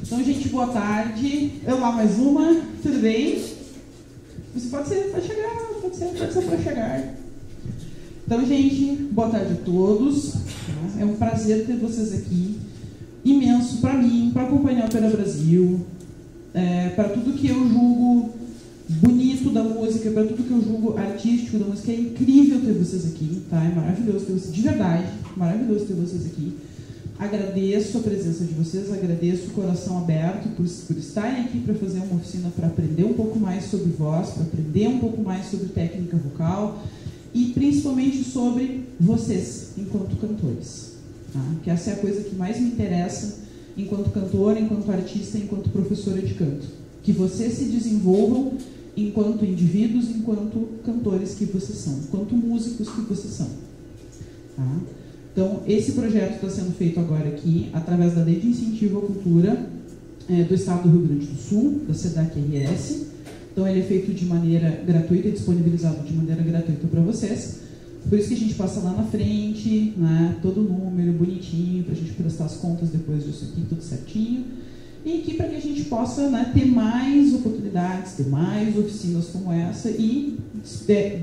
Então, gente, boa tarde. Eu lá mais uma, tudo bem? Você pode chegar, pode ser para chegar. Então, gente, boa tarde a todos. É um prazer ter vocês aqui. Imenso para mim, para acompanhar a Ópera Brasil, para tudo que eu julgo bonito da música, para tudo que eu julgo artístico da música. É incrível ter vocês aqui, tá? É maravilhoso ter vocês, de verdade, maravilhoso ter vocês aqui. Agradeço a presença de vocês, agradeço o coração aberto por estarem aqui para fazer uma oficina, para aprender um pouco mais sobre voz, para aprender um pouco mais sobre técnica vocal e principalmente sobre vocês, enquanto cantores. Tá? Que essa é a coisa que mais me interessa enquanto cantora, enquanto artista, enquanto professora de canto. Que vocês se desenvolvam enquanto indivíduos, enquanto cantores que vocês são, enquanto músicos que vocês são. Tá? Então, esse projeto está sendo feito agora aqui, através da Lei de Incentivo à Cultura do Estado do Rio Grande do Sul, da SEDAC-RS. Então, ele é feito de maneira gratuita, disponibilizado de maneira gratuita para vocês. Por isso que a gente passa lá na frente, né, todo o número bonitinho, para a gente prestar as contas depois disso aqui, tudo certinho. E aqui para que a gente possa, né, ter mais oportunidades, ter mais oficinas como essa e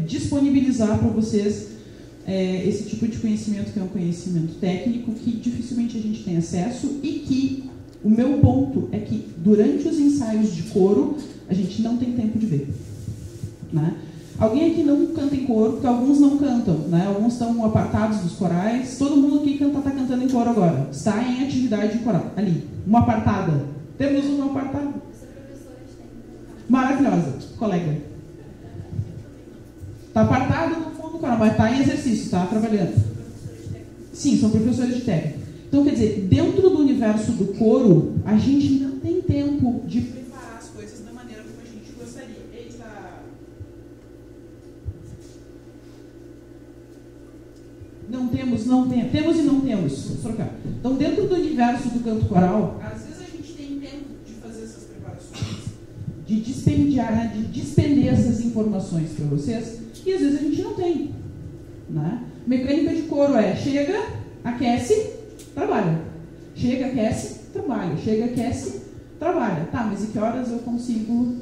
disponibilizar para vocês esse tipo de conhecimento, que é um conhecimento técnico que dificilmente a gente tem acesso e que o meu ponto é que durante os ensaios de coro a gente não tem tempo de ver. Né? Alguém aqui não canta em coro, porque alguns não cantam, né? Alguns estão apartados dos corais. Todo mundo aqui está cantando em coro agora. Está em atividade coral. Ali, uma apartada. Temos uma apartada. Maravilhosa, colega. Está apartado no fundo do coral, mas está em exercício, está trabalhando. Sim, são professores de técnica. Então, quer dizer, dentro do universo do coro, a gente não tem tempo de preparar as coisas da maneira como a gente gostaria. Eita! Temos e não temos. Vamos trocar. Então, dentro do universo do canto coral, às vezes a gente tem tempo de fazer essas preparações, de despender essas informações para vocês, e às vezes a gente não tem. Né? Mecânica de coro é chega, aquece, trabalha. Chega, aquece, trabalha. Chega, aquece, trabalha. Tá, mas e que horas eu consigo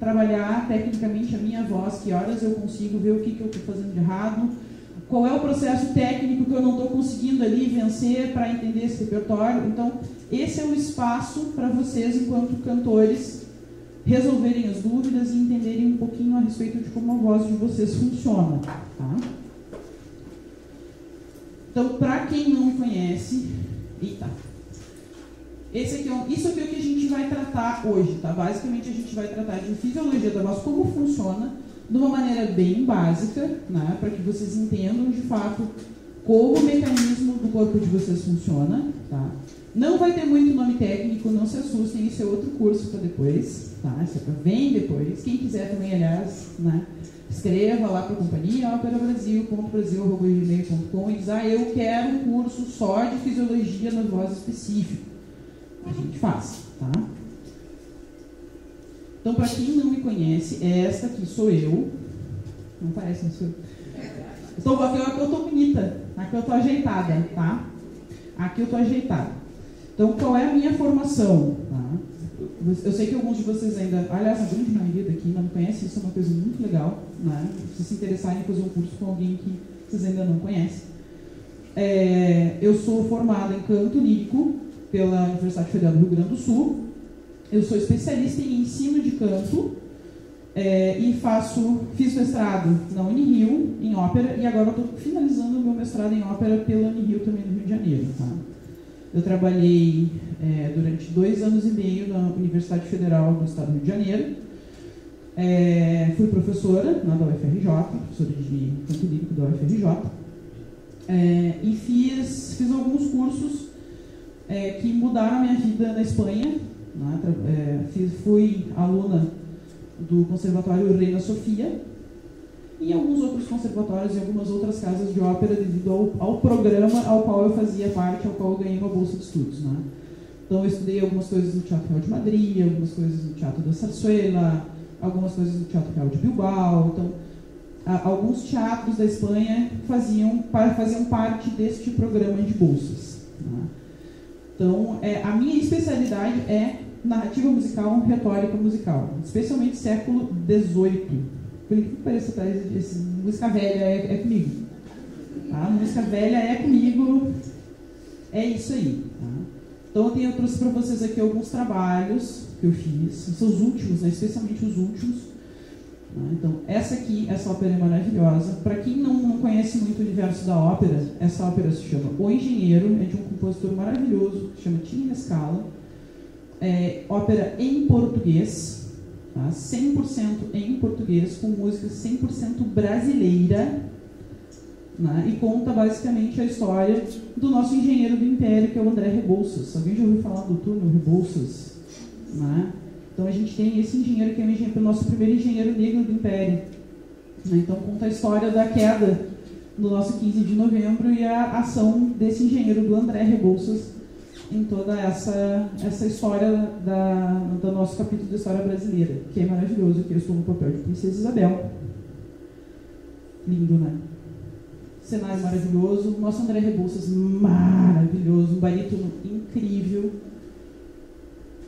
trabalhar tecnicamente a minha voz? Que horas eu consigo ver o que eu estou fazendo de errado? Qual é o processo técnico que eu não estou conseguindo ali vencer para entender esse repertório? Então, esse é o espaço para vocês, enquanto cantores, resolverem as dúvidas e entenderem um pouquinho a respeito de como a voz de vocês funciona. Tá? Então, para quem não conhece... Eita! Isso aqui é o que a gente vai tratar hoje. Tá? Basicamente, a gente vai tratar de fisiologia da voz, como funciona, de uma maneira bem básica, né, para que vocês entendam de fato como o mecanismo do corpo de vocês funciona. Tá? Não vai ter muito nome técnico, não se assustem, isso é outro curso para depois. Tá? Isso é para bem depois. Quem quiser também, aliás, né, escreva lá para a companhia operabrasil.brasil@gmail.com e diz: eu quero um curso só de fisiologia da voz específico. A gente faz. Tá? Então, para quem não me conhece, esta aqui sou eu. Não parece, não sou eu. Aqui eu estou bonita. Aqui eu estou ajeitada, tá? Aqui eu estou ajeitada. Então, qual é a minha formação? Tá? Eu sei que alguns de vocês ainda... Aliás, a grande maioria daqui ainda não conhece. Isso é uma coisa muito legal, né? Se interessarem em fazer um curso com alguém que vocês ainda não conhecem. Eu sou formada em canto lírico pela Universidade Federal do Rio Grande do Sul. Eu sou especialista em ensino de canto e fiz mestrado na Unirio em ópera e agora estou finalizando o meu mestrado em ópera pela Unirio também no Rio de Janeiro. Tá? Eu trabalhei durante 2 anos e meio na Universidade Federal do Estado do Rio de Janeiro. Fui professora da UFRJ, professora de canto lírico da UFRJ, e fiz alguns cursos que mudaram a minha vida na Espanha. Fui aluna do Conservatório Reina Sofia e em alguns outros conservatórios e algumas outras casas de ópera devido ao programa ao qual eu fazia parte, ao qual eu ganhei uma bolsa de estudos. Né? Então eu estudei algumas coisas no Teatro Real de Madrid, algumas coisas no Teatro da Zarzuela, algumas coisas no Teatro Real de Bilbao. Então, alguns teatros da Espanha faziam parte deste programa de bolsas. Né? Então, a minha especialidade é narrativa musical, retórica musical, especialmente século XVIII. Por que pareça, tá? Música velha é comigo. Tá? Música velha é comigo, é isso aí. Tá? Então eu trouxe para vocês aqui alguns trabalhos que eu fiz, são os últimos, né? Especialmente os últimos. Tá? Então, essa ópera é maravilhosa. Para quem não conhece muito o universo da ópera, essa ópera se chama O Engenheiro, é de um compositor maravilhoso, que chama Tini Rescala. É ópera em português, tá? 100% em português, com música 100% brasileira, né? E conta basicamente a história do nosso engenheiro do Império, que é o André Rebouças. Alguém já ouviu falar do túnel Rebouças? Né? Então a gente tem esse engenheiro que é o nosso primeiro engenheiro negro do Império. Né? Então conta a história da queda do nosso 15 de novembro e a ação desse engenheiro do André Rebouças em toda essa história do nosso capítulo de história brasileira, que é maravilhoso, que eu estou no papel de Princesa Isabel. Lindo, né? Cenário maravilhoso. Nosso André Rebouças, maravilhoso, um barítono incrível.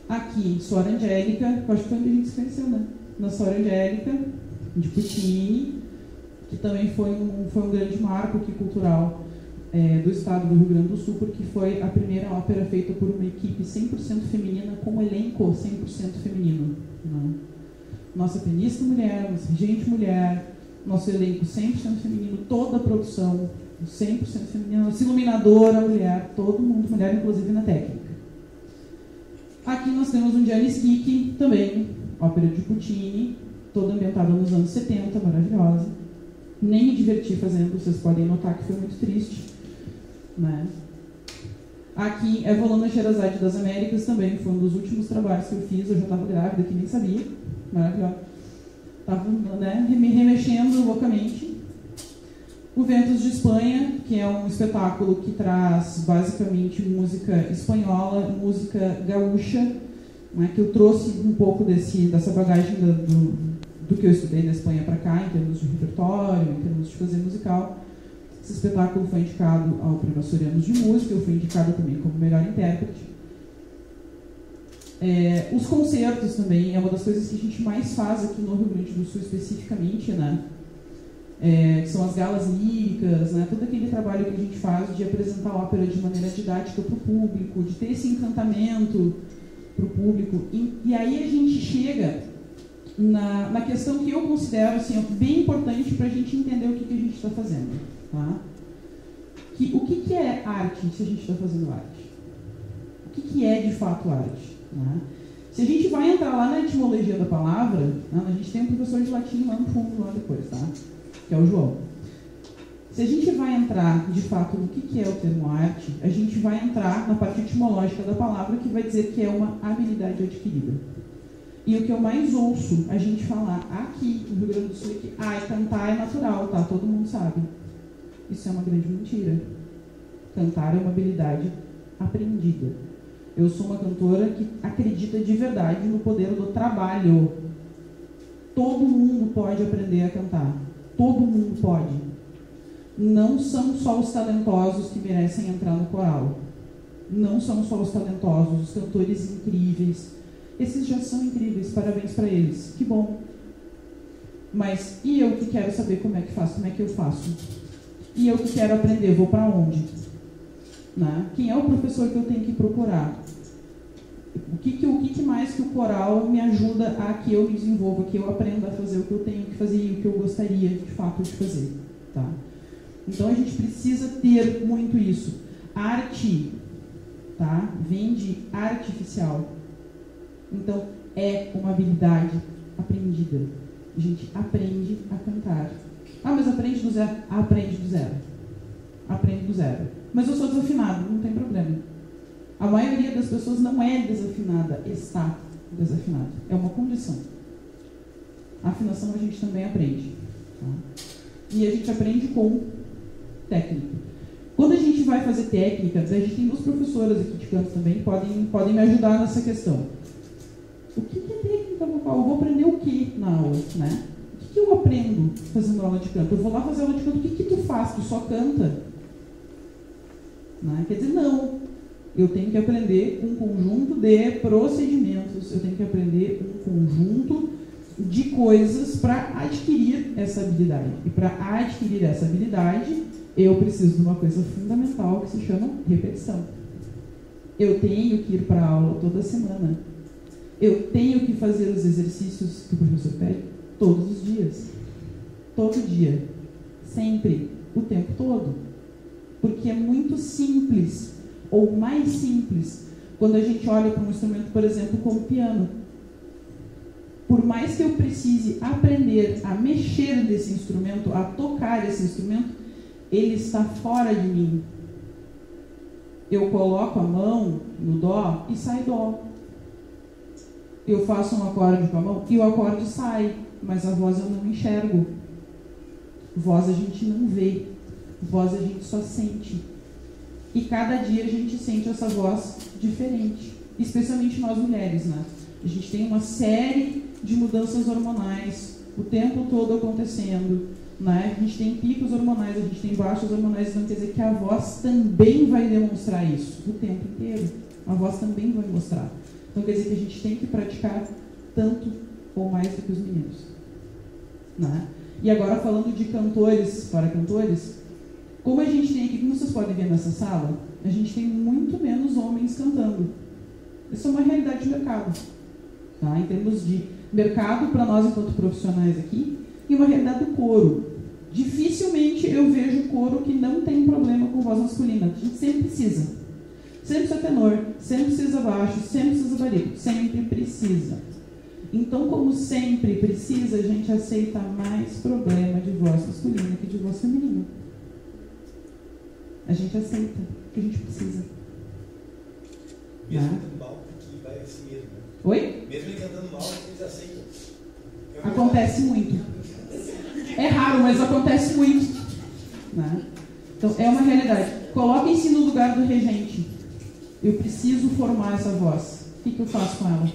Aqui, Suor Angélica, que eu acho que foi onde a gente se conheceu, né? Na Suor Angélica, de Puccini, que também foi um grande marco aqui cultural do estado do Rio Grande do Sul, porque foi a primeira ópera feita por uma equipe 100% feminina, com um elenco 100% feminino. Né? Nossa pianista mulher, nossa regente mulher, nosso elenco 100% feminino, toda a produção 100% feminina, nossa iluminadora mulher, todo mundo mulher, inclusive na técnica. Aqui nós temos um Gianni Schicchi, também, ópera de Puccini, toda ambientada nos anos 70, maravilhosa. Nem me diverti fazendo, vocês podem notar que foi muito triste. Né? Aqui é Volana Sherazade das Américas, também foi um dos últimos trabalhos que eu fiz. Eu já estava grávida, que nem sabia. Maravilhosa. Estava, né, me remexendo loucamente. O Ventos de Espanha, que é um espetáculo que traz basicamente música espanhola, música gaúcha, né, que eu trouxe um pouco dessa bagagem do que eu estudei na Espanha para cá, em termos de repertório, em termos de fazer musical. Esse espetáculo foi indicado ao Prêmio Açorianos de Música, eu fui indicada também como melhor intérprete. Os concertos também é uma das coisas que a gente mais faz aqui no Rio Grande do Sul especificamente, né? Que são as galas líricas, né? Todo aquele trabalho que a gente faz de apresentar a ópera de maneira didática para o público, de ter esse encantamento para o público. E aí a gente chega na questão que eu considero assim, bem importante para a gente entender o que a gente está fazendo. Tá? O que é arte se a gente está fazendo arte? O que é de fato arte? Né? Se a gente vai entrar lá na etimologia da palavra, né, a gente tem um professor de latim lá no fundo, lá depois, tá? Que é o João. Se a gente vai entrar de fato no que é o termo arte, a gente vai entrar na parte etimológica da palavra, que vai dizer que é uma habilidade adquirida. E o que eu mais ouço a gente falar aqui no Rio Grande do Sul é que cantar é natural, tá? Todo mundo sabe. Isso é uma grande mentira. Cantar é uma habilidade aprendida. Eu sou uma cantora que acredita de verdade no poder do trabalho. Todo mundo pode aprender a cantar. Todo mundo pode. Não são só os talentosos que merecem entrar no coral. Não são só os talentosos, os cantores incríveis. Esses já são incríveis, parabéns para eles. Que bom. Mas e eu que quero saber como é que faço, como é que eu faço? E eu que quero aprender, vou para onde? Né? Quem é o professor que eu tenho que procurar? O que mais que o coral me ajuda a que eu me desenvolva, que eu aprenda a fazer o que eu tenho que fazer e o que eu gostaria de fato de fazer? Tá? Então a gente precisa ter muito isso. Arte, tá? Vem de artificial. Então é uma habilidade aprendida. A gente aprende a cantar. Mas aprende do zero? Aprende do zero. Aprende do zero. Mas eu sou desafinado, não tem problema. A maioria das pessoas não é desafinada, está desafinada. É uma condição. A afinação a gente também aprende. Tá? E a gente aprende com técnica. Quando a gente vai fazer técnica, a gente tem duas professoras aqui de canto também, podem me ajudar nessa questão. O que é técnica vocal? Eu vou aprender o que na aula, né? O que eu aprendo fazendo aula de canto? Eu vou lá fazer aula de canto, o que tu faz? Tu só canta? Né? Quer dizer, não. Eu tenho que aprender um conjunto de procedimentos, eu tenho que aprender um conjunto de coisas para adquirir essa habilidade. E para adquirir essa habilidade, eu preciso de uma coisa fundamental que se chama repetição. Eu tenho que ir para a aula toda semana. Eu tenho que fazer os exercícios que o professor pede todos os dias. Todo dia. Sempre. O tempo todo. Porque é muito simples, ou mais simples, quando a gente olha para um instrumento, por exemplo, como o piano. Por mais que eu precise aprender a mexer nesse instrumento, a tocar esse instrumento, ele está fora de mim. Eu coloco a mão no dó e sai dó. Eu faço um acorde com a mão e o acorde sai, mas a voz eu não enxergo. Voz a gente não vê, voz a gente só sente. E cada dia a gente sente essa voz diferente, especialmente nós mulheres, né? A gente tem uma série de mudanças hormonais o tempo todo acontecendo, né? A gente tem picos hormonais, a gente tem baixos hormonais, então quer dizer que a voz também vai demonstrar isso o tempo inteiro. A voz também vai mostrar. Então quer dizer que a gente tem que praticar tanto ou mais do que os meninos, né? E agora falando de cantores para cantores, como a gente tem aqui, como vocês podem ver nessa sala, a gente tem muito menos homens cantando. Isso é uma realidade de mercado, tá? Em termos de mercado para nós enquanto profissionais aqui, e uma realidade do coro. Dificilmente eu vejo coro que não tem problema com voz masculina. A gente sempre precisa. Sempre precisa tenor, sempre precisa baixo, sempre precisa barítono, sempre precisa. Então, como sempre precisa, a gente aceita mais problema de voz masculina que de voz feminina. A gente aceita, porque a gente precisa. Mesmo cantando mal, que vai assim mesmo. Oi? Mesmo ele cantando mal, eles aceitam. Acontece muito. É raro, mas acontece muito. Né? Então, é uma realidade. Coloquem-se no lugar do regente. Eu preciso formar essa voz. O que eu faço com ela?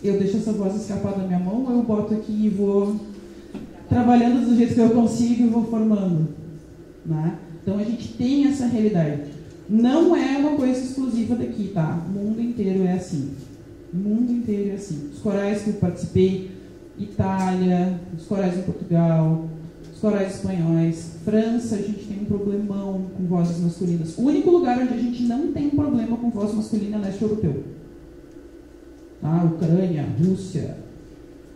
Eu deixo essa voz escapar da minha mão ou eu boto aqui e vou trabalhando do jeito que eu consigo e vou formando? Né? Então, a gente tem essa realidade. Não é uma coisa exclusiva daqui, tá? O mundo inteiro é assim. O mundo inteiro é assim. Os corais que eu participei, Itália, os corais em Portugal, os corais espanhóis, França, a gente tem um problemão com vozes masculinas. O único lugar onde a gente não tem problema com voz masculina é leste europeu. Tá? Ucrânia, Rússia.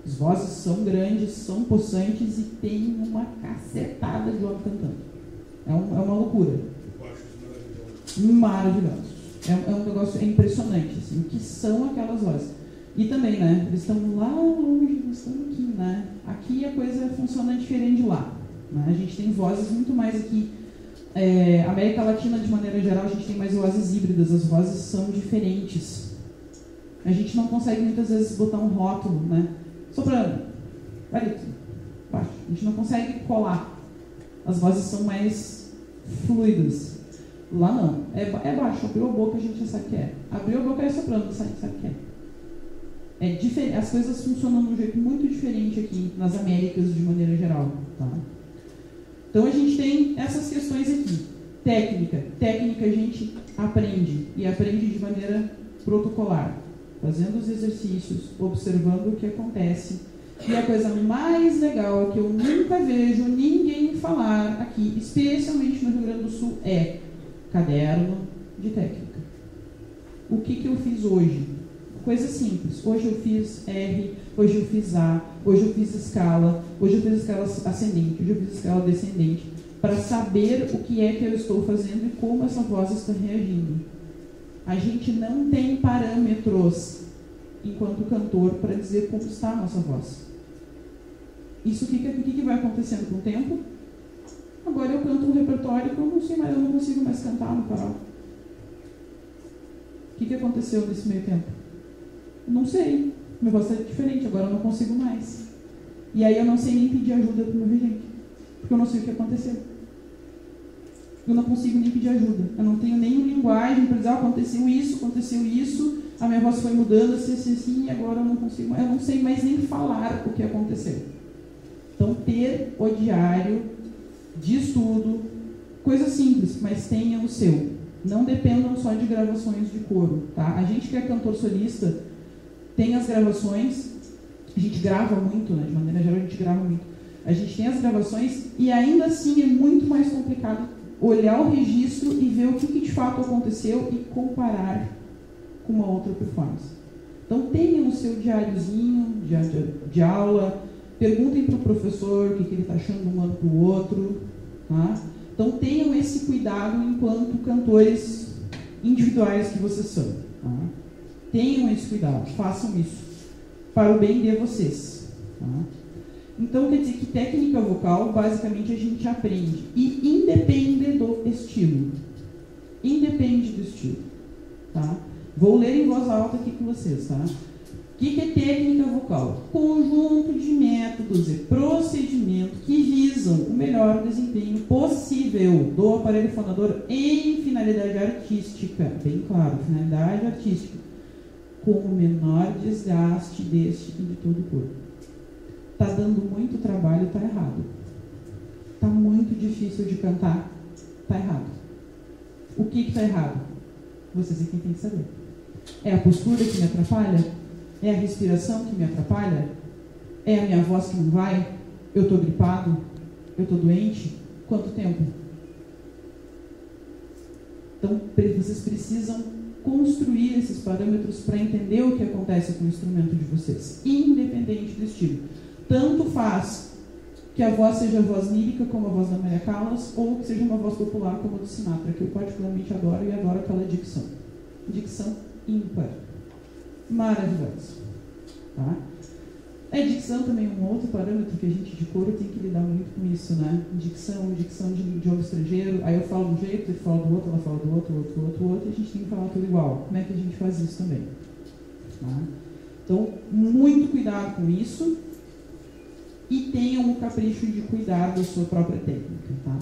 As vozes são grandes, são possantes e tem uma cacetada de homem cantando. É uma loucura. Maravilhoso. É um negócio impressionante, assim, o que são aquelas vozes. E também, né, eles estão lá longe, eles estão aqui, né. Aqui a coisa funciona diferente de lá. Né? A gente tem vozes muito mais aqui. América Latina, de maneira geral, a gente tem mais vozes híbridas, as vozes são diferentes. A gente não consegue muitas vezes botar um rótulo, né. Soprano, barítono, baixo. A gente não consegue colar. As vozes são mais fluidas. Lá não. É baixo. Abriu a boca, a gente já sabe o que é. Abriu a boca é soprano, a gente sabe o que é. É diferente. As coisas funcionam de um jeito muito diferente aqui nas Américas, de maneira geral. Tá? Então a gente tem essas questões aqui. Técnica. Técnica a gente aprende. E aprende de maneira protocolar. Fazendo os exercícios, observando o que acontece. E a coisa mais legal que eu nunca vejo ninguém falar aqui, especialmente no Rio Grande do Sul, é caderno de técnica. O que eu fiz hoje? Coisa simples. Hoje eu fiz R, hoje eu fiz A, hoje eu fiz escala, hoje eu fiz escala ascendente, hoje eu fiz escala descendente, para saber o que é que eu estou fazendo e como essa voz está reagindo. A gente não tem parâmetros, enquanto cantor, para dizer como está a nossa voz. Isso o que vai acontecendo com o tempo? Agora eu canto um repertório que eu não sei mais, eu não consigo mais cantar no coral. O que aconteceu nesse meio tempo? Eu não sei. Minha voz está diferente, agora eu não consigo mais. E aí eu não sei nem pedir ajuda para o meu regente, porque eu não sei o que aconteceu. Eu não consigo nem pedir ajuda. Eu não tenho nem linguagem para dizer, aconteceu isso, a minha voz foi mudando, assim, e agora eu não consigo mais. Eu não sei mais nem falar o que aconteceu. Então, ter o diário de estudo, coisa simples, mas tenha o seu. Não dependam só de gravações de coro, tá? A gente que é cantor solista tem as gravações, a gente grava muito, né? De maneira geral a gente grava muito. A gente tem as gravações e ainda assim é muito mais complicado olhar o registro e ver o que de fato aconteceu e comparar com uma outra performance. Então tenham o seu diáriozinho de aula, perguntem para o professor o que ele está achando de um ano para o outro, tá? Então tenham esse cuidado enquanto cantores individuais que vocês são. Tá? Tenham esse cuidado, façam isso, para o bem de vocês. Tá? Então quer dizer que técnica vocal, basicamente, a gente aprende. E independe do estilo. Independe do estilo. Tá? Vou ler em voz alta aqui com vocês. Tá? O que é técnica vocal? Conjunto de métodos e procedimentos que visam o melhor desempenho possível do aparelho fonador em finalidade artística. Bem claro, finalidade artística. Com o menor desgaste deste e de todo o corpo. Está dando muito trabalho, está errado. Está muito difícil de cantar, está errado. O que está errado? Vocês é quem tem que saber. É a postura que me atrapalha? É a respiração que me atrapalha? É a minha voz que não vai? Eu estou gripado? Eu estou doente? Quanto tempo? Então, vocês precisam construir esses parâmetros para entender o que acontece com o instrumento de vocês, independente do estilo. Tanto faz que a voz seja a voz lírica, como a voz da Maria Callas, ou que seja uma voz popular, como a do Sinatra, que eu particularmente adoro e adoro aquela dicção. Dicção ímpar. Maravilhosa. Tá? A dicção também é um outro parâmetro que a gente de coro tem que lidar muito com isso, né? Dicção de idioma estrangeiro, aí eu falo de um jeito, ele fala do outro, ela fala do outro, e a gente tem que falar tudo igual. Como é que a gente faz isso também? Tá? Então, muito cuidado com isso e tenham o capricho de cuidar da sua própria técnica. Tá?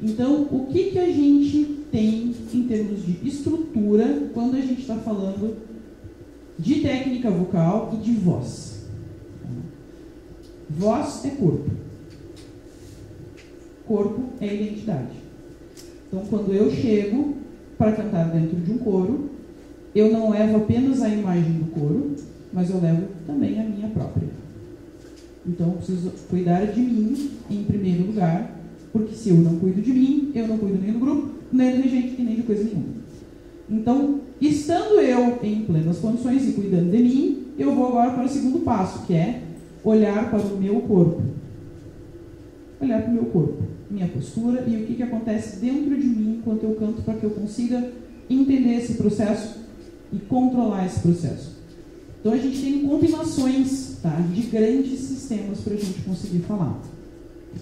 Então, o que a gente tem em termos de estrutura quando a gente está falando de técnica vocal e de voz? Voz é corpo. Corpo é identidade. Então, quando eu chego para cantar dentro de um coro, eu não levo apenas a imagem do coro, mas eu levo também a minha própria. Então, eu preciso cuidar de mim em primeiro lugar, porque se eu não cuido de mim, eu não cuido nem do grupo, nem do regente e nem de coisa nenhuma. Então, estando eu em plenas condições e cuidando de mim, eu vou agora para o segundo passo, que é olhar para o meu corpo. Olhar para o meu corpo, minha postura e o que acontece dentro de mim enquanto eu canto, para que eu consiga entender esse processo e controlar esse processo. Então a gente tem combinações, tá, de grandes sistemas para a gente conseguir falar.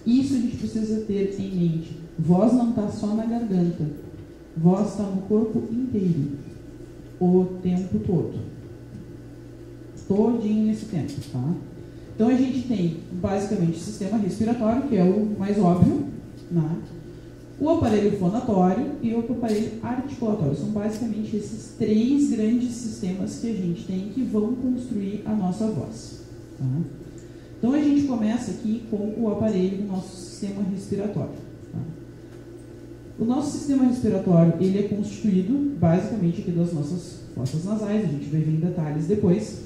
Isso a gente precisa ter em mente. Voz não está só na garganta. Voz está no corpo inteiro. O tempo todo. Todinho nesse tempo, tá? Então a gente tem basicamente o sistema respiratório, que é o mais óbvio, né? O aparelho fonatório e o aparelho articulatório. São basicamente esses três grandes sistemas que a gente tem que vão construir a nossa voz. Tá? Então a gente começa aqui com o aparelho do nosso sistema respiratório. Tá? O nosso sistema respiratório ele é constituído basicamente aqui das nossas fossas nasais, a gente vai ver em detalhes depois.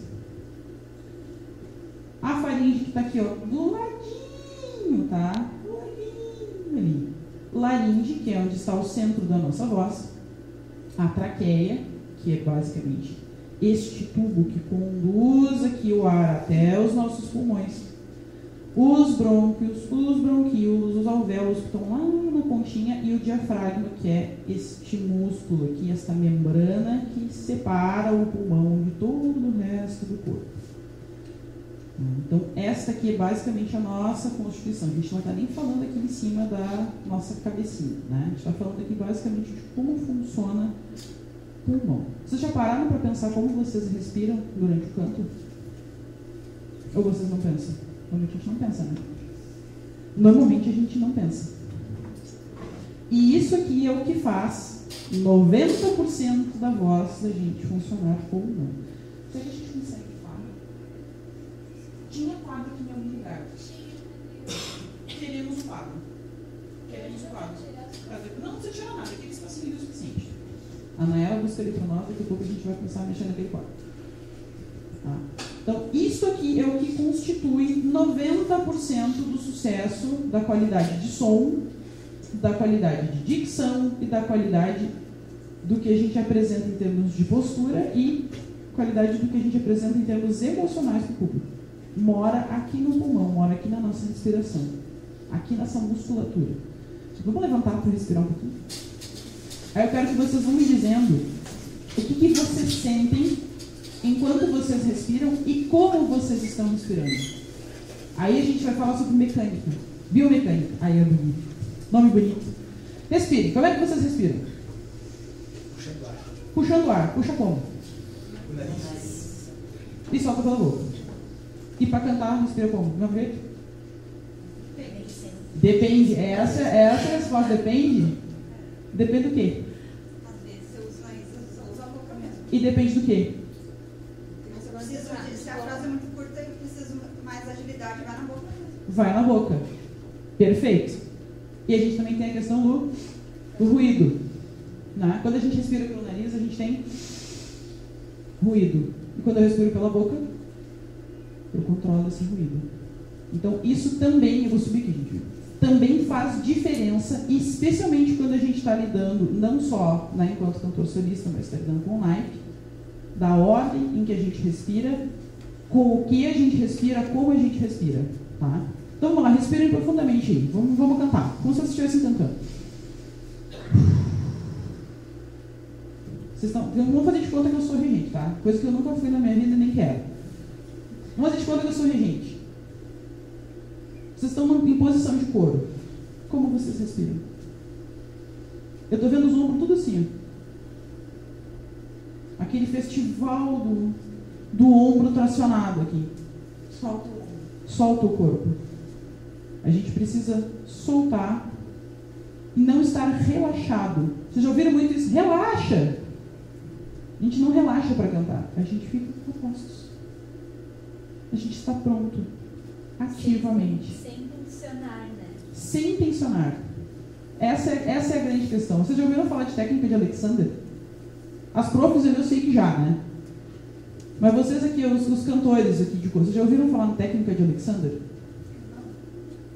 A faringe que está aqui, ó, do ladinho, tá? Do ladinho ali. Laringe, que é onde está o centro da nossa voz. A traqueia, que é basicamente este tubo que conduz aqui o ar até os nossos pulmões. Os brônquios, os bronquíolos, os alvéolos que estão lá na pontinha e o diafragma, que é este músculo aqui, esta membrana que separa o pulmão de todo o resto do corpo. Então, essa aqui é basicamente a nossa constituição. A gente não está nem falando aqui em cima da nossa cabecinha, né? A gente está falando aqui basicamente de como funciona o pulmão. Vocês já pararam para pensar como vocês respiram durante o canto? Ou vocês não pensam? Normalmente a gente não pensa, né? Normalmente a gente não pensa. E isso aqui é o que faz 90% da voz da gente funcionar ou não. Se a gente consegue tinha quadro aqui em algum lugar. Queremos o quadro. Queremos o quadro. Não precisa tirar nada, aqui está sendo o suficiente. A Naela busca ali para nós, daqui a pouco a gente vai começar a mexer naquele quarto. Tá? Então, isso aqui é o que constitui 90% do sucesso da qualidade de som, da qualidade de dicção e da qualidade do que a gente apresenta em termos de postura e qualidade do que a gente apresenta em termos emocionais para o público. Mora aqui no pulmão, mora aqui na nossa respiração, aqui nessa musculatura. Vamos levantar para respirar um pouquinho? Aí eu quero que vocês vão me dizendo o que vocês sentem enquanto vocês respiram e como vocês estão respirando. Aí a gente vai falar sobre mecânica, biomecânica. Aí é bonito. Nome bonito. Respire. Como é que vocês respiram? Puxando ar. Puxando ar. Puxa como? O nariz. E solta pela boca. E para cantar, respira como? Do mesmo jeito? Depende. Essa é a resposta. Depende? Depende do quê? Às vezes eu uso nariz, eu uso a boca mesmo. E depende do quê? Se a frase é muito curta, eu preciso mais agilidade, vai na boca mesmo. Vai na boca. Perfeito. E a gente também tem a questão do ruído. Né? Quando a gente respira pelo nariz, a gente tem ruído. E quando eu respiro pela boca, eu controlo esse ruído. Então, isso também, eu vou subir aqui, gente, também faz diferença, especialmente quando a gente está lidando, não só enquanto cantor solista, mas está lidando com o naipe, da ordem em que a gente respira, com o que a gente respira, como a gente respira. Tá? Então vamos lá, respirem profundamente aí. Vamos cantar, como se vocês estivessem cantando. Vamos fazer de conta que eu sou regente, tá? Coisa que eu nunca fui na minha vida e nem quero. Vamos fazer de conta que eu sou regente. Vocês estão em posição de coro. Como vocês respiram? Eu estou vendo os ombros tudo assim. Ó. Aquele festival do ombro tracionado aqui. Solta o ombro. Solta o corpo. A gente precisa soltar e não estar relaxado. Vocês já ouviram muito isso? Relaxa! A gente não relaxa para cantar. A gente fica postos. A gente está pronto. Ativamente. Sem tensionar, né? Sem tensionar. Essa é a grande questão. Vocês já ouviram falar de técnica de Alexander? As profs eu sei que já, né? Mas vocês aqui, os cantores aqui de cor, vocês já ouviram falar na técnica de Alexander?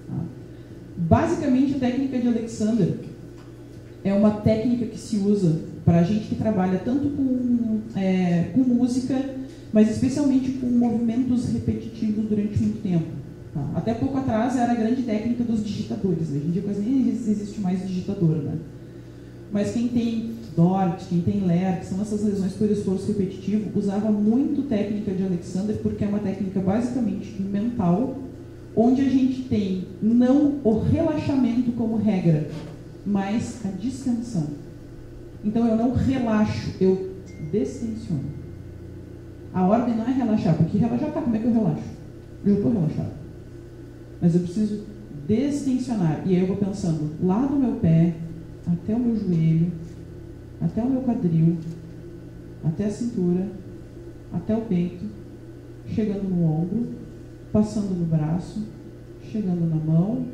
Ah. Basicamente, a técnica de Alexander é uma técnica que se usa para a gente que trabalha tanto com música, mas especialmente com movimentos repetitivos durante muito tempo. Tá? Até pouco atrás era a grande técnica dos digitadores. Né? Hoje em dia quase nem existe mais digitador. Né? Mas quem tem DORT, quem tem LER, que são essas lesões por esforço repetitivo, usava muito técnica de Alexander, porque é uma técnica basicamente mental, onde a gente tem não o relaxamento como regra, mas a distensão. Então eu não relaxo, eu destensiono. A ordem não é relaxar, porque relaxar, tá, como é que eu relaxo? Eu já estou relaxado. Mas eu preciso destensionar. E aí eu vou pensando lá do meu pé, até o meu joelho, até o meu quadril, até a cintura, até o peito, chegando no ombro, passando no braço, chegando na mão,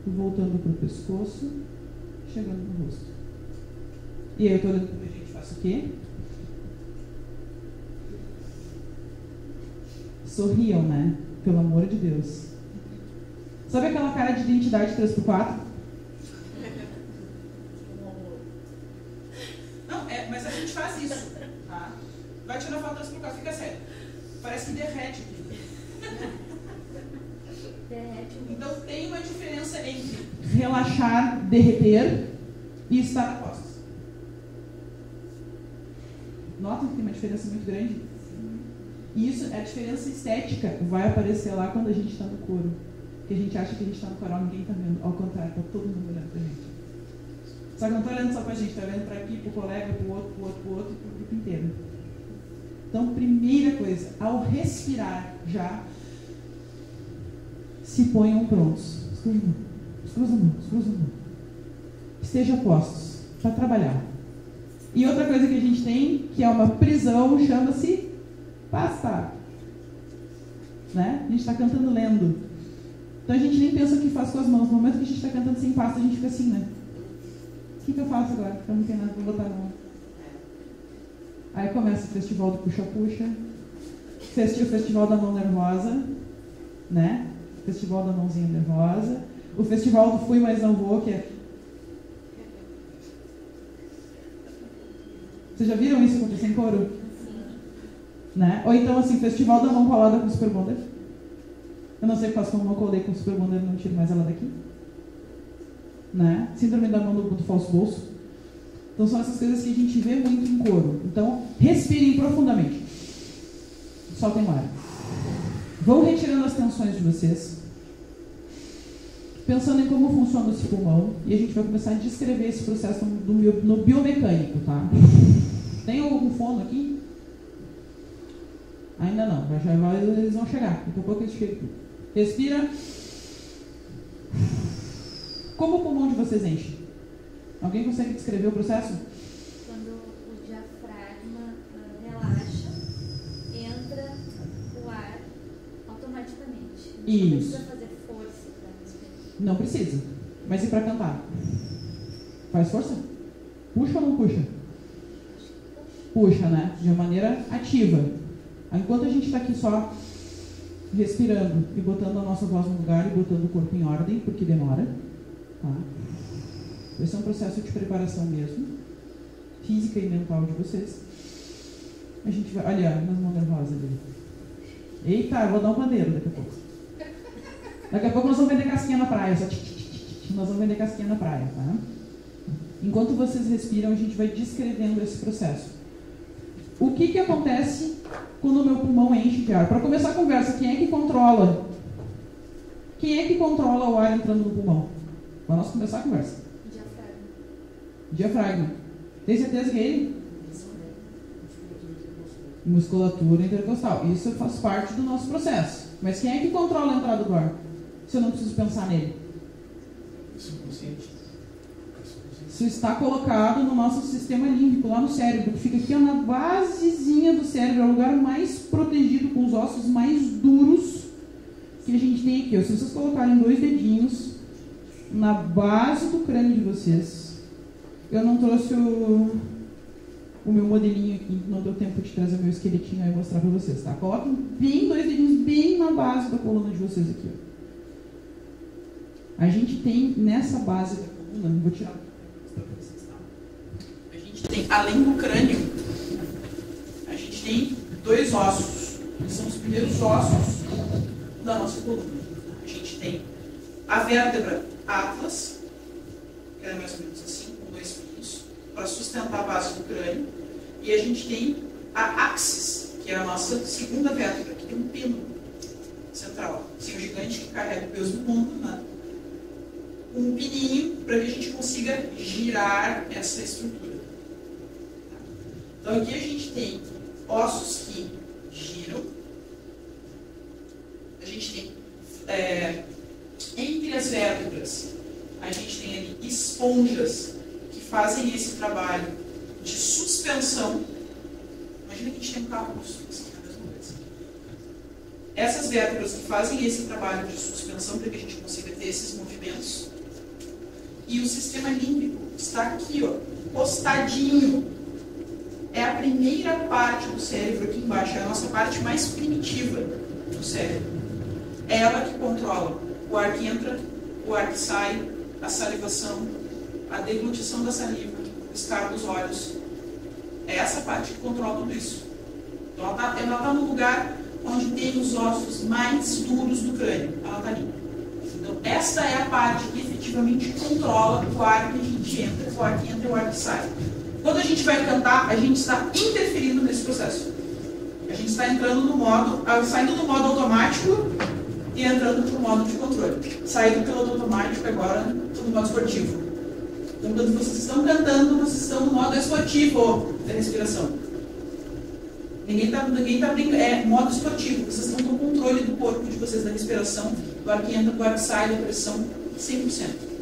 voltando para o pescoço, chegando no rosto. E aí eu estou olhando para a gente, faço o quê? Sorriam, né? Pelo amor de Deus. Sabe aquela cara de identidade 3x4? Não, mas a gente faz isso. Tá? Vai tirar foto 3x4, fica sério. Parece que derrete aqui. Derrete. Então tem uma diferença entre relaxar, derreter e estar a postos. Notam que tem uma diferença muito grande? E isso, a diferença estética vai aparecer lá quando a gente está no coro. Porque a gente acha que a gente está no coral, ninguém está vendo. Ao contrário, está todo mundo olhando para a gente. Só que não está olhando só para a gente, está olhando para aqui, para o colega, para o outro, para o outro, para o outro e para o grupo inteiro. Então, primeira coisa, ao respirar já, se ponham prontos. Escruza a mão. Estejam postos para trabalhar. E outra coisa que a gente tem, que é uma prisão, chama-se pasta. Né? A gente está cantando lendo. Então a gente nem pensa o que faz com as mãos. No momento que a gente está cantando sem pasta, a gente fica assim, né? O que eu faço agora? Eu não tenho nada para botar na mão. Aí começa o festival do puxa-puxa, o festival da mão nervosa, né? Festival da mãozinha nervosa, o festival do fui, mas não vou, que é... Vocês já viram isso acontecer em coro? Né? Ou então, assim, festival da mão colada com o Super Bonder. Eu não sei o que faço com a mão, colei com o Super Bonder, não tiro mais ela daqui. Né? Síndrome da mão do falso bolso. Então são essas coisas que a gente vê muito em coro. Então, respirem profundamente. Soltem o ar. Vão retirando as tensões de vocês. Pensando em como funciona esse pulmão. E a gente vai começar a descrever esse processo no biomecânico, tá? Tem algum fono aqui? Ainda não. Eles vão chegar. Daqui a pouco eles chegam. Respira. Como o pulmão de vocês enche? Alguém consegue descrever o processo? Quando o diafragma relaxa, entra o ar automaticamente. Não Isso. precisa fazer força para respirar. Não precisa. Mas e para cantar? Faz força? Puxa ou não puxa? Puxa, né? De uma maneira ativa. Enquanto a gente está aqui só respirando e botando a nossa voz no lugar e botando o corpo em ordem, porque demora, tá? Esse é um processo de preparação mesmo, física e mental de vocês. A gente vai... Olha, nas mãos nervosas ali. Eita, eu vou dar um pandeiro daqui a pouco. Daqui a pouco nós vamos vender casquinha na praia. Só... Nós vamos vender casquinha na praia, tá? Enquanto vocês respiram, a gente vai descrevendo esse processo. O que acontece quando o meu pulmão enche de ar? Para começar a conversa, quem é que controla? Quem é que controla o ar entrando no pulmão? Para nós começar a conversa. Diafragma. Tem certeza que é ele? Musculatura intercostal. Isso faz parte do nosso processo. Mas quem é que controla a entrada do ar? Se eu não preciso pensar nele. Subconsciente. Isso está colocado no nosso sistema límbico, lá no cérebro, que fica aqui na basezinha do cérebro, é o lugar mais protegido, com os ossos mais duros que a gente tem aqui. Se vocês colocarem 2 dedinhos na base do crânio de vocês, eu não trouxe o meu modelinho aqui, não deu tempo de trazer o meu esqueletinho aí e mostrar para vocês, tá? Coloquem bem 2 dedinhos bem na base da coluna de vocês aqui, ó. A gente tem nessa base da coluna, vou tirar para vocês, tá? A gente tem, além do crânio, a gente tem 2 ossos, que são os primeiros ossos da nossa coluna. A gente tem a vértebra atlas, que é mais ou menos assim, com 2 fios, para sustentar a base do crânio. E a gente tem a axis, que é a nossa segunda vértebra, que tem um pino central. Assim, o gigante que carrega o peso do mundo, né? Um pininho para que a gente consiga girar essa estrutura. Então aqui a gente tem ossos que giram. A gente tem, entre as vértebras, a gente tem ali esponjas que fazem esse trabalho de suspensão. Imagina que a gente tem um carro com suspensão, é a mesma coisa. Essas vértebras que fazem esse trabalho de suspensão para que a gente consiga ter esses movimentos. E o sistema límbico está aqui, ó, postadinho. É a primeira parte do cérebro aqui embaixo, é a nossa parte mais primitiva do cérebro. É ela que controla o ar que entra, o ar que sai, a salivação, a deglutição da saliva, o escar dos olhos. É essa parte que controla tudo isso. Então ela está no lugar onde tem os ossos mais duros do crânio. Ela está ali. Então esta é a parte que efetivamente controla o ar que a gente entra, o ar que entra e o ar que sai. Quando a gente vai cantar, a gente está interferindo nesse processo. A gente está entrando no modo, saindo do modo automático e entrando para o modo de controle. Saindo do piloto automático agora no modo esportivo. Então, quando vocês estão cantando, vocês estão no modo esportivo da respiração. Ninguém tá brincando, é modo esportivo. Vocês estão com o controle do corpo de vocês, da respiração, do ar que entra, do ar que sai, da pressão, 100%.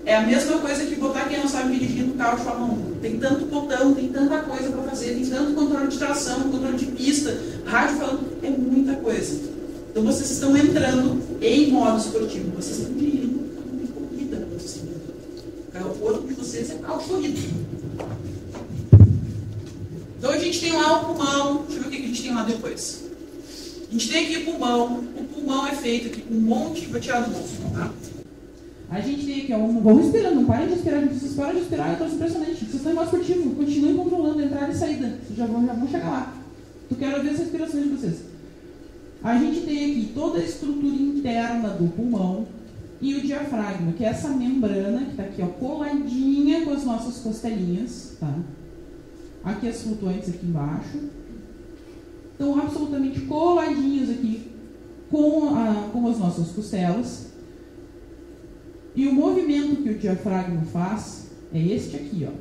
É a mesma coisa que botar quem não sabe dirigir no carro de Fórmula 1. Tem tanto botão, tem tanta coisa para fazer, tem tanto controle de tração, controle de pista, rádio falando, é muita coisa. Então vocês estão entrando em modo esportivo, vocês estão dirigindo um carro de corrida. O corpo de vocês é carro de corrida. Então a gente tem lá o pulmão, deixa eu ver o que a gente tem lá depois. A gente tem aqui o pulmão é feito aqui com um monte, vou tirar do músculo, tá? A gente tem aqui, ó, vão respirando, não parem de respirar, gente, vocês param de respirar, eu tô impressionante. Vocês estão em modo esportivo, continuem controlando a entrada e saída, vocês já vão chegar lá. Eu quero ver as respirações de vocês. A gente tem aqui toda a estrutura interna do pulmão e o diafragma, que é essa membrana que está aqui, ó, coladinha com as nossas costelinhas, tá? Aqui as flutuantes aqui embaixo. Estão absolutamente coladinhos aqui com as nossas costelas. E o movimento que o diafragma faz é este aqui, ó.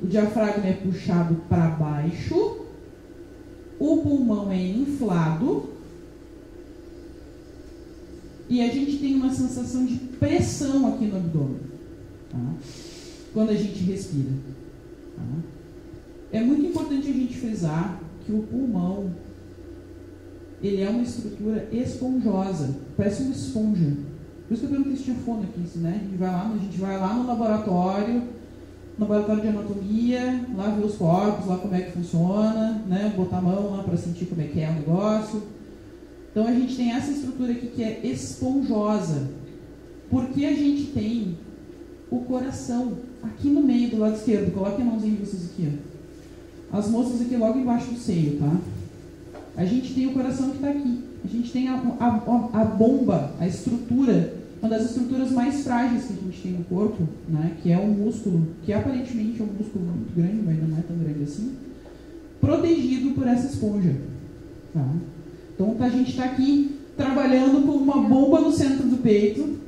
O diafragma é puxado para baixo, o pulmão é inflado e a gente tem uma sensação de pressão aqui no abdômen, tá? Quando a gente respira. Tá? É muito importante a gente frisar que o pulmão ele é uma estrutura esponjosa, parece uma esponja. Por isso que eu perguntei se tinha fono aqui, né? A gente vai lá no laboratório de anatomia, lá ver os corpos, lá como é que funciona, né? Botar a mão lá para sentir como é que é o negócio. Então a gente tem essa estrutura aqui que é esponjosa, porque a gente tem o coração aqui no meio do lado esquerdo. Coloquem a mãozinha de vocês aqui, ó. As moças aqui logo embaixo do seio, tá? A gente tem o coração que está aqui. A gente tem a bomba, a estrutura, uma das estruturas mais frágeis que a gente tem no corpo, né? Que é um músculo, que aparentemente é um músculo muito grande, mas não é tão grande assim, protegido por essa esponja. Tá? Então a gente está aqui trabalhando com uma bomba no centro do peito,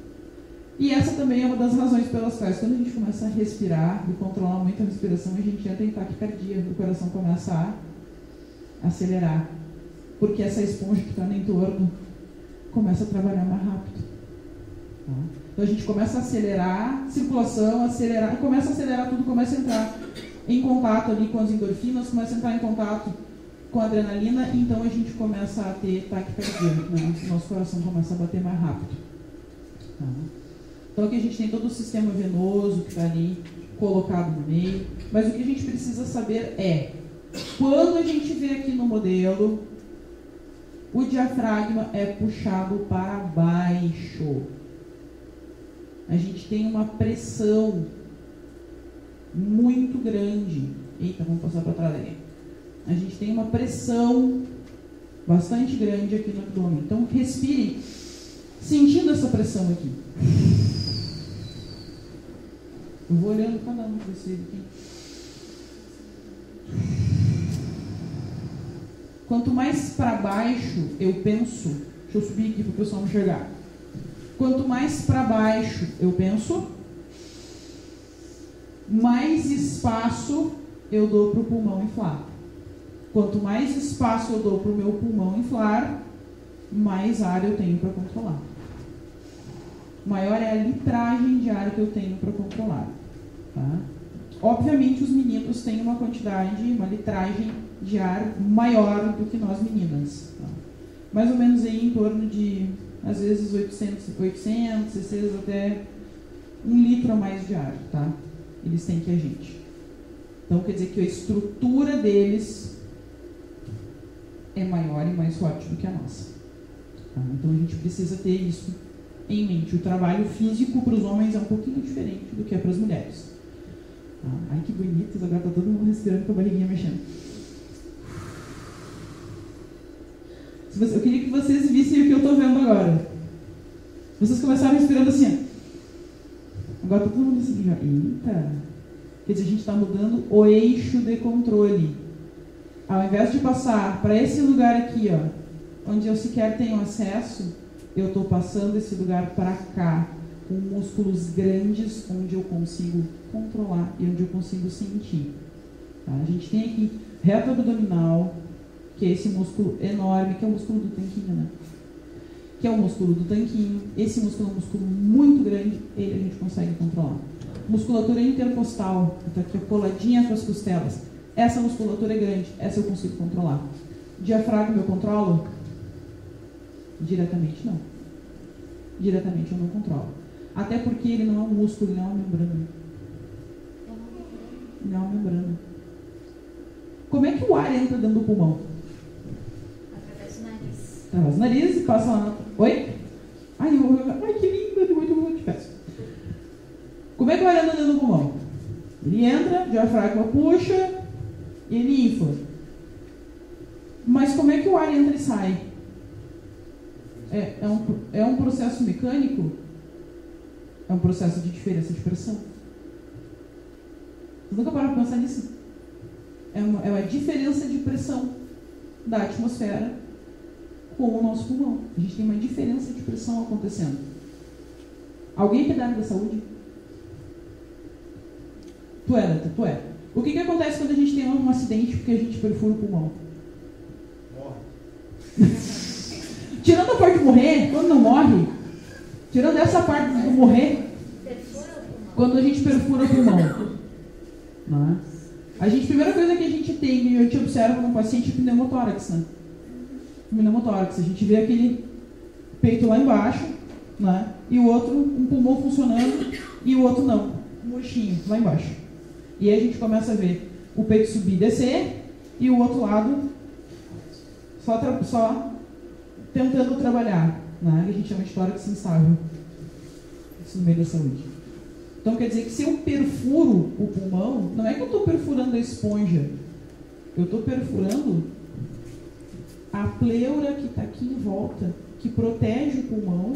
e essa também é uma das razões pelas quais, quando a gente começa a respirar e controlar muito a respiração, a gente entra em taquicardia, o coração começa a acelerar, porque essa esponja que está no entorno começa a trabalhar mais rápido. Tá? Então a gente começa a acelerar a circulação, começa a acelerar tudo, começa a entrar em contato ali com as endorfinas, começa a entrar em contato com a adrenalina, então a gente começa a ter taquicardia, né? Nosso coração começa a bater mais rápido. Tá? Então aqui a gente tem todo o sistema venoso que está ali colocado no meio, mas o que a gente precisa saber é, quando a gente vê aqui no modelo, o diafragma é puxado para baixo. A gente tem uma pressão muito grande. Eita, vamos passar para trás ali. A gente tem uma pressão bastante grande aqui no abdômen. Então respire sentindo essa pressão aqui. Eu vou olhando cada um de vocês aqui. Quanto mais para baixo eu penso, deixa eu subir aqui para o pessoal me enxergar. Quanto mais para baixo eu penso, mais espaço eu dou para o pulmão inflar. Quanto mais espaço eu dou para o meu pulmão inflar, mais ar eu tenho para controlar. Maior é a litragem de ar que eu tenho para controlar. Tá? Obviamente os meninos têm uma litragem de ar maior do que nós meninas. Tá? Mais ou menos aí em torno de, às vezes, 800 até 1 litro a mais de ar. Tá? Eles têm que a gente. Então quer dizer que a estrutura deles é maior e mais forte do que a nossa. Tá? Então a gente precisa ter isso em mente. O trabalho físico para os homens é um pouquinho diferente do que é para as mulheres. Tá? Ai, que bonitos, agora está todo mundo respirando com a barriguinha mexendo. Eu queria que vocês vissem o que eu estou vendo agora. Vocês começaram respirando assim, ó. Agora está todo mundo assim, ó. Eita! Quer dizer, a gente está mudando o eixo de controle. Ao invés de passar para esse lugar aqui, ó, onde eu sequer tenho acesso, eu estou passando esse lugar para cá, com músculos grandes, onde eu consigo controlar e onde eu consigo sentir. Tá? A gente tem aqui reto abdominal, que é esse músculo enorme, que é o músculo do tanquinho, né? Que é o músculo do tanquinho. Esse músculo é um músculo muito grande, ele a gente consegue controlar. Musculatura intercostal, que está aqui coladinha com as costelas. Essa musculatura é grande, essa eu consigo controlar. Diafragma eu controlo? Diretamente não. Diretamente eu não controlo. Até porque ele não é um músculo, ele não é uma membrana. Não é uma membrana. Como é que o ar entra dentro do pulmão? Através do nariz. Através do nariz e passa lá. Oi? Ai, que lindo, muito te peço. Como é que o ar entra dentro do pulmão? Ele entra, o diafragma puxa e ele infla. Mas como é que o ar entra e sai? É um processo mecânico? É um processo de diferença de pressão. Vocês nunca pararam para pensar nisso? É uma diferença de pressão da atmosfera com o nosso pulmão. A gente tem uma diferença de pressão acontecendo. Alguém é da área da saúde? Tu é, Danta, tu é. O que acontece quando a gente tem um acidente porque a gente perfura o pulmão? Morre. Tirando a parte de morrer, quando não morre, tirando essa parte do morrer, quando a gente perfura o pulmão, não é? A primeira coisa que a gente tem, que a gente observa no paciente, é pneumotórax, né? Pneumotórax, a gente vê aquele peito lá embaixo, né? E o outro, um pulmão funcionando, e o outro não, murchinho, lá embaixo. E aí a gente começa a ver o peito subir e descer, e o outro lado só tentando trabalhar, né? Que a gente chama de tórax instável. Isso no meio da saúde. Então quer dizer que se eu perfuro o pulmão, não é que eu estou perfurando a esponja, eu estou perfurando a pleura que está aqui em volta, que protege o pulmão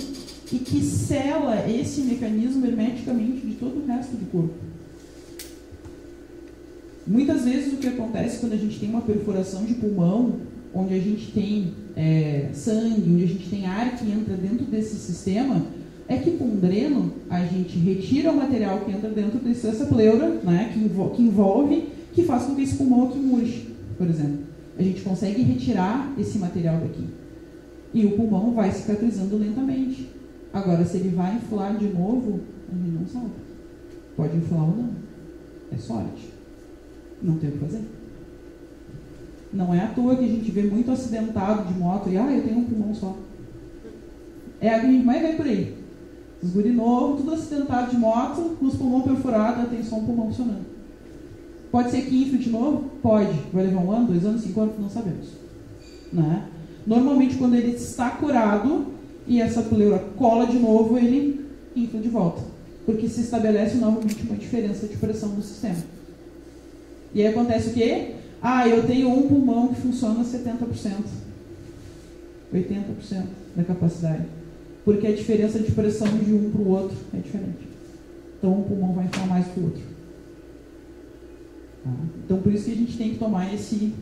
e que sela esse mecanismo hermeticamente de todo o resto do corpo. Muitas vezes o que acontece quando a gente tem uma perfuração de pulmão, onde a gente tem sangue, onde a gente tem ar que entra dentro desse sistema, é que com um dreno a gente retira o material que entra dentro dessa pleura, né, que envolve, que faz com que esse pulmão aqui murche, por exemplo. A gente consegue retirar esse material daqui. E o pulmão vai cicatrizando lentamente. Agora, se ele vai inflar de novo, a gente não sabe. Pode inflar ou não. É sorte. Não tem o que fazer. Não é à toa que a gente vê muito acidentado de moto e, eu tenho um pulmão só. É a que a gente mais vê por aí. Os guri novos, tudo acidentado de moto, com os pulmões perfurados, tem só um pulmão funcionando. Pode ser que infle de novo? Pode. Vai levar 1 ano, 2 anos, 5 anos? Não sabemos. Né? Normalmente, quando ele está curado e essa pleura cola de novo, ele infla de volta. Porque se estabelece novamente uma diferença de pressão no sistema. E aí acontece o quê? Eu tenho um pulmão que funciona 70%. 80% da capacidade. Porque a diferença de pressão de um para o outro é diferente. Então, um pulmão vai inflar mais que o outro. Tá? Então, por isso que a gente tem que tomar esse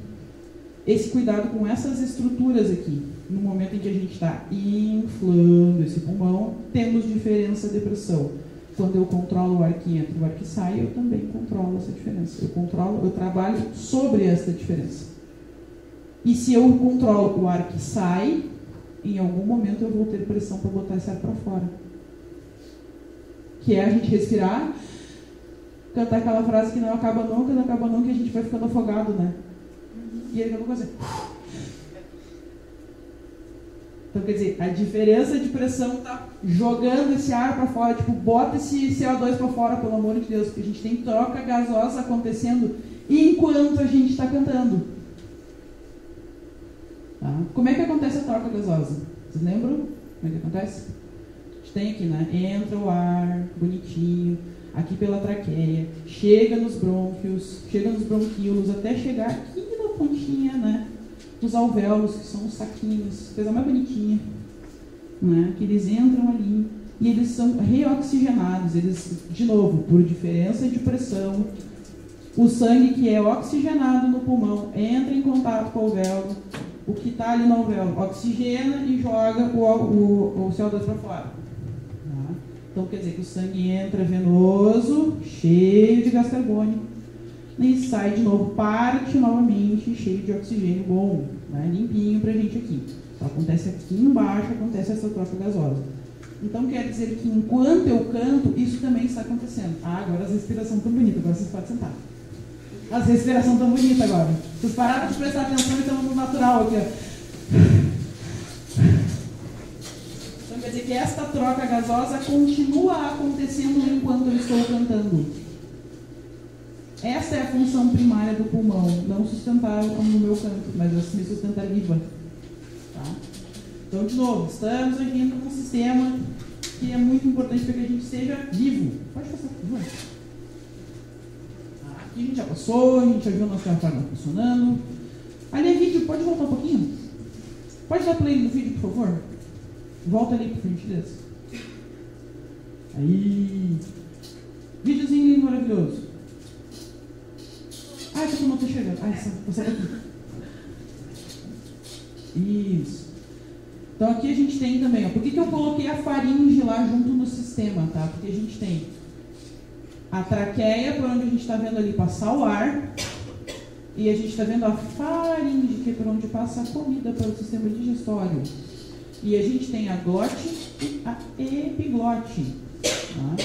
cuidado com essas estruturas aqui. No momento em que a gente está inflando esse pulmão, temos diferença de pressão. Quando eu controlo o ar que entra e o ar que sai, eu também controlo essa diferença. Eu trabalho sobre essa diferença. E se eu controlo o ar que sai, em algum momento eu vou ter pressão para botar esse ar para fora. Que é a gente respirar, cantar aquela frase que não acaba nunca, que a gente vai ficando afogado, né? E aí eu vou fazer. Então, quer dizer, a diferença de pressão está jogando esse ar para fora, bota esse CO2 para fora, pelo amor de Deus, porque a gente tem troca gasosa acontecendo enquanto a gente está cantando. Tá? Como é que acontece a troca gasosa? Vocês lembram? Como é que acontece? A gente tem aqui, né? Entra o ar, bonitinho, aqui pela traqueia, chega nos brônquios, chega nos bronquíolos, até chegar aqui na pontinha, né? Os alvéolos, que são os saquinhos, coisa mais bonitinha, né? Que eles entram ali e eles são reoxigenados. Eles, de novo, por diferença de pressão, o sangue que é oxigenado no pulmão entra em contato com o alvéolo, o que está ali no alvéolo oxigena e joga o CO2 para fora. Tá? Então, quer dizer que o sangue entra venoso, cheio de gás carbônico, e sai de novo, parte novamente cheio de oxigênio bom, né? Limpinho pra gente aqui. Então, acontece aqui embaixo, acontece essa troca gasosa. Então quer dizer que enquanto eu canto, isso também está acontecendo. Agora as respirações estão bonitas, agora vocês podem sentar. As respirações estão bonitas agora. Vocês pararam de prestar atenção e estão no natural aqui, ó. Então quer dizer que esta troca gasosa continua acontecendo enquanto eu estou cantando. Essa é a função primária do pulmão, não sustentar no meu canto, mas me sustentar viva. Tá? Então, de novo, estamos agindo num sistema que é muito importante para que a gente seja vivo. Pode passar, por favor. Aqui a gente já passou, a gente já viu a nossa forma funcionando. Ali é vídeo, pode voltar um pouquinho? Pode dar play no vídeo, por favor? Volta ali, por gentileza. Aí. Videozinho lindo, maravilhoso. Ah, essa turma está chegando. Ah, essa daqui. Isso. Então aqui a gente tem também, ó, por que eu coloquei a faringe lá junto no sistema, tá? Porque a gente tem a traqueia, por onde a gente está vendo ali passar o ar, e a gente está vendo a faringe, que é por onde passa a comida para o sistema digestório. E a gente tem a glote e a epiglote. Tá?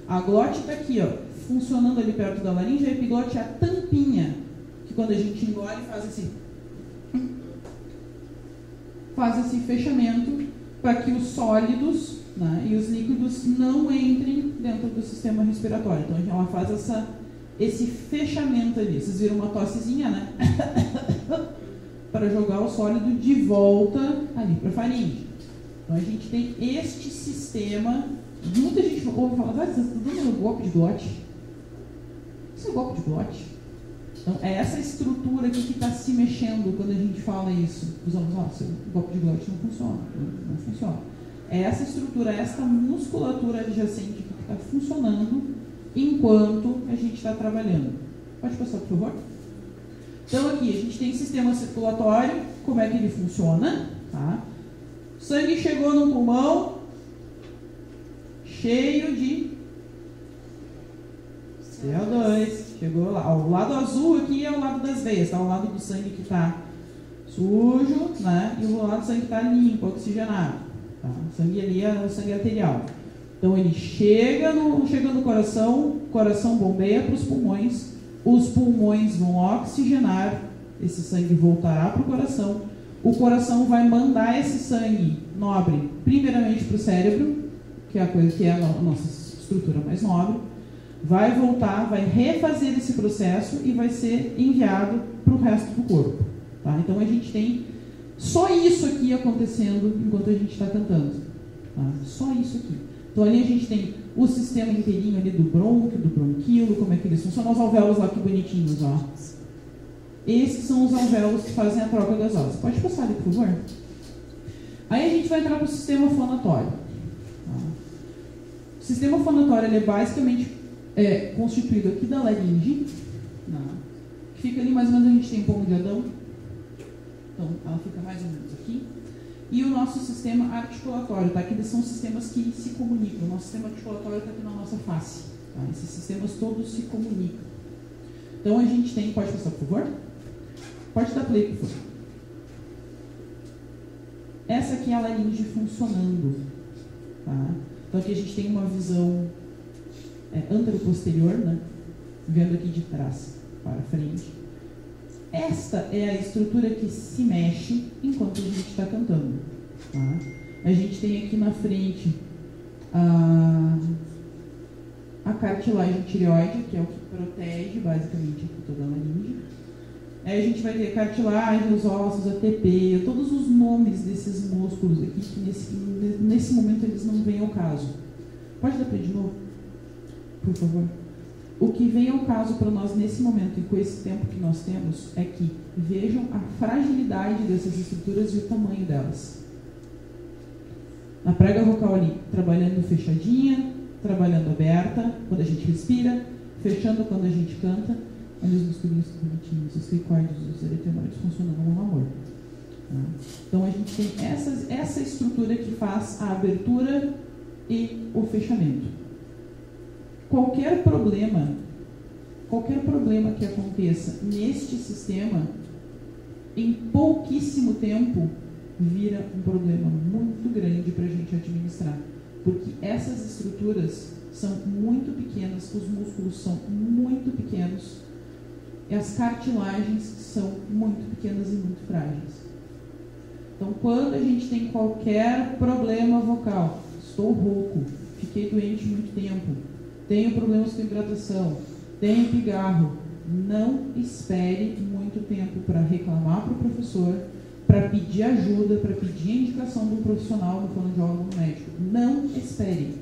A glote está aqui, ó, funcionando ali perto da laringe, a epiglote é a tampinha, que quando a gente engole faz esse fechamento para que os sólidos, né, e os líquidos não entrem dentro do sistema respiratório. Então ela faz esse fechamento ali. Vocês viram uma tossezinha, né? Para jogar o sólido de volta ali para a faringe. Então a gente tem este sistema. Muita gente ouve falar, você está dando golpe de glote? Isso é golpe de glote? Então, é essa estrutura aqui que está se mexendo quando a gente fala isso. Os alunos, o golpe de glote não funciona. Não funciona. É essa estrutura, essa musculatura adjacente que está funcionando enquanto a gente está trabalhando. Pode passar, por favor? Então, aqui a gente tem sistema circulatório, como é que ele funciona. Tá? O sangue chegou no pulmão, cheio de CO2. Chegou lá. O lado azul aqui é o lado das veias, tá? O lado do sangue que está sujo, né? E o lado do sangue que está limpo, oxigenado. Tá? O sangue ali é o sangue arterial. Então ele chega no coração, o coração bombeia para os pulmões, os pulmões vão oxigenar, esse sangue voltará para o coração vai mandar esse sangue nobre primeiramente para o cérebro, que é a coisa que é a nossa estrutura mais nobre. Vai voltar, vai refazer esse processo e vai ser enviado para o resto do corpo. Tá? Então a gente tem só isso aqui acontecendo enquanto a gente está cantando. Tá? Só isso aqui. Então ali a gente tem o sistema inteirinho ali do brônquio, do bronquilo, como é que eles funcionam, os alvéolos lá que bonitinhos, ó. Esses são os alvéolos que fazem a troca gasosa. Pode passar ali, por favor? Aí a gente vai entrar para o sistema fonatório. Tá? O sistema fonatório ele é basicamente constituído aqui da laringe, que fica ali mais ou menos, a gente tem um pomo de Adão, então ela fica mais ou menos aqui, e o nosso sistema articulatório, tá? Que eles são sistemas que se comunicam. O nosso sistema articulatório está aqui na nossa face, tá? Esses sistemas todos se comunicam. Então a gente tem, pode passar, por favor? Pode dar play, por favor. Essa aqui é a laringe funcionando, tá? Então aqui a gente tem uma visão anteroposterior, né? Vendo aqui de trás para frente. Esta é a estrutura que se mexe enquanto a gente está cantando. Tá? A gente tem aqui na frente a cartilagem tireoide, que é o que protege basicamente aqui toda a laringe. Aí a gente vai ter cartilagem, os ossos, a TP, todos os nomes desses músculos aqui, que nesse momento eles não vêm ao caso. Pode dar play de novo? Por favor. O que vem ao caso para nós nesse momento e com esse tempo que nós temos é que vejam a fragilidade dessas estruturas e o tamanho delas. Na prega vocal ali, trabalhando fechadinha, trabalhando aberta, quando a gente respira, fechando quando a gente canta, olha os musculinhos bonitinhos, os cricoides, os aretenoides funcionando como amor. Tá? Então a gente tem essa estrutura que faz a abertura e o fechamento. Qualquer problema que aconteça neste sistema, em pouquíssimo tempo, vira um problema muito grande para a gente administrar. Porque essas estruturas são muito pequenas, os músculos são muito pequenos, e as cartilagens são muito pequenas e muito frágeis. Então, quando a gente tem qualquer problema vocal, estou rouco, fiquei doente muito tempo, tenho problemas com hidratação, tenho pigarro, não espere muito tempo para reclamar para o professor, para pedir ajuda, para pedir indicação do profissional, do fonoaudiólogo, do médico. Não espere.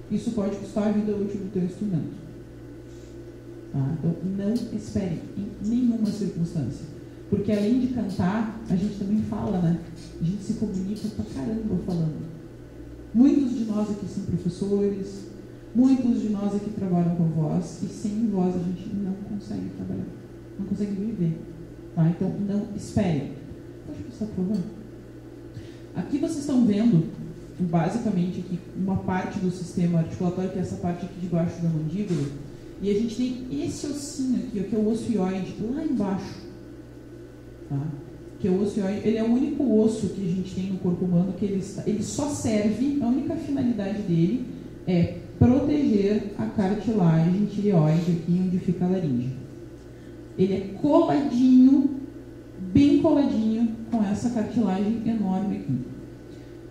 Isso pode custar a vida útil do teu instrumento. Tá? Então, não espere em nenhuma circunstância. Porque além de cantar, a gente também fala, né? A gente se comunica pra caramba falando. Muitos de nós aqui são professores, muitos de nós aqui trabalham com voz, e sem voz a gente não consegue trabalhar, não consegue viver. Tá? Então, não espere. Pode passar, por favor? Aqui vocês estão vendo, basicamente, aqui, uma parte do sistema articulatório, que é essa parte aqui de baixo da mandíbula, e a gente tem esse ossinho aqui, ó, que é o osso hioide, lá embaixo. Tá? Que é o osso hioide, ele é o único osso que a gente tem no corpo humano que ele só serve, a única finalidade dele é proteger a cartilagem tireoide aqui onde fica a laringe. Ele é coladinho, bem coladinho com essa cartilagem enorme aqui.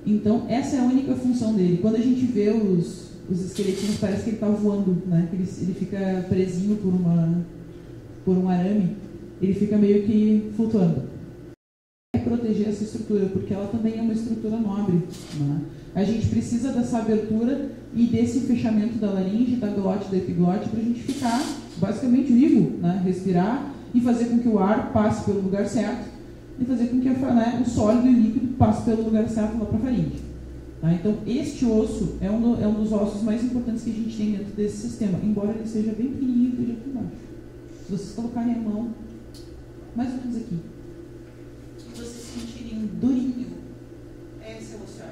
Então, essa é a única função dele. Quando a gente vê os esqueletinhos, parece que ele está voando, né? Ele fica presinho por um arame, ele fica meio que flutuando. É proteger essa estrutura, porque ela também é uma estrutura nobre. Né? A gente precisa dessa abertura e desse fechamento da laringe, da glote, da epiglote, para a gente ficar basicamente vivo, né? Respirar e fazer com que o ar passe pelo lugar certo e fazer com que o sólido e o líquido passe pelo lugar certo lá para a faringe. Tá? Então, este osso é um dos ossos mais importantes que a gente tem dentro desse sistema, embora ele seja bem pequenininho e esteja aqui embaixo. Se vocês colocarem a mão mais ou menos aqui, e vocês sentirem durinho, esse é o osso.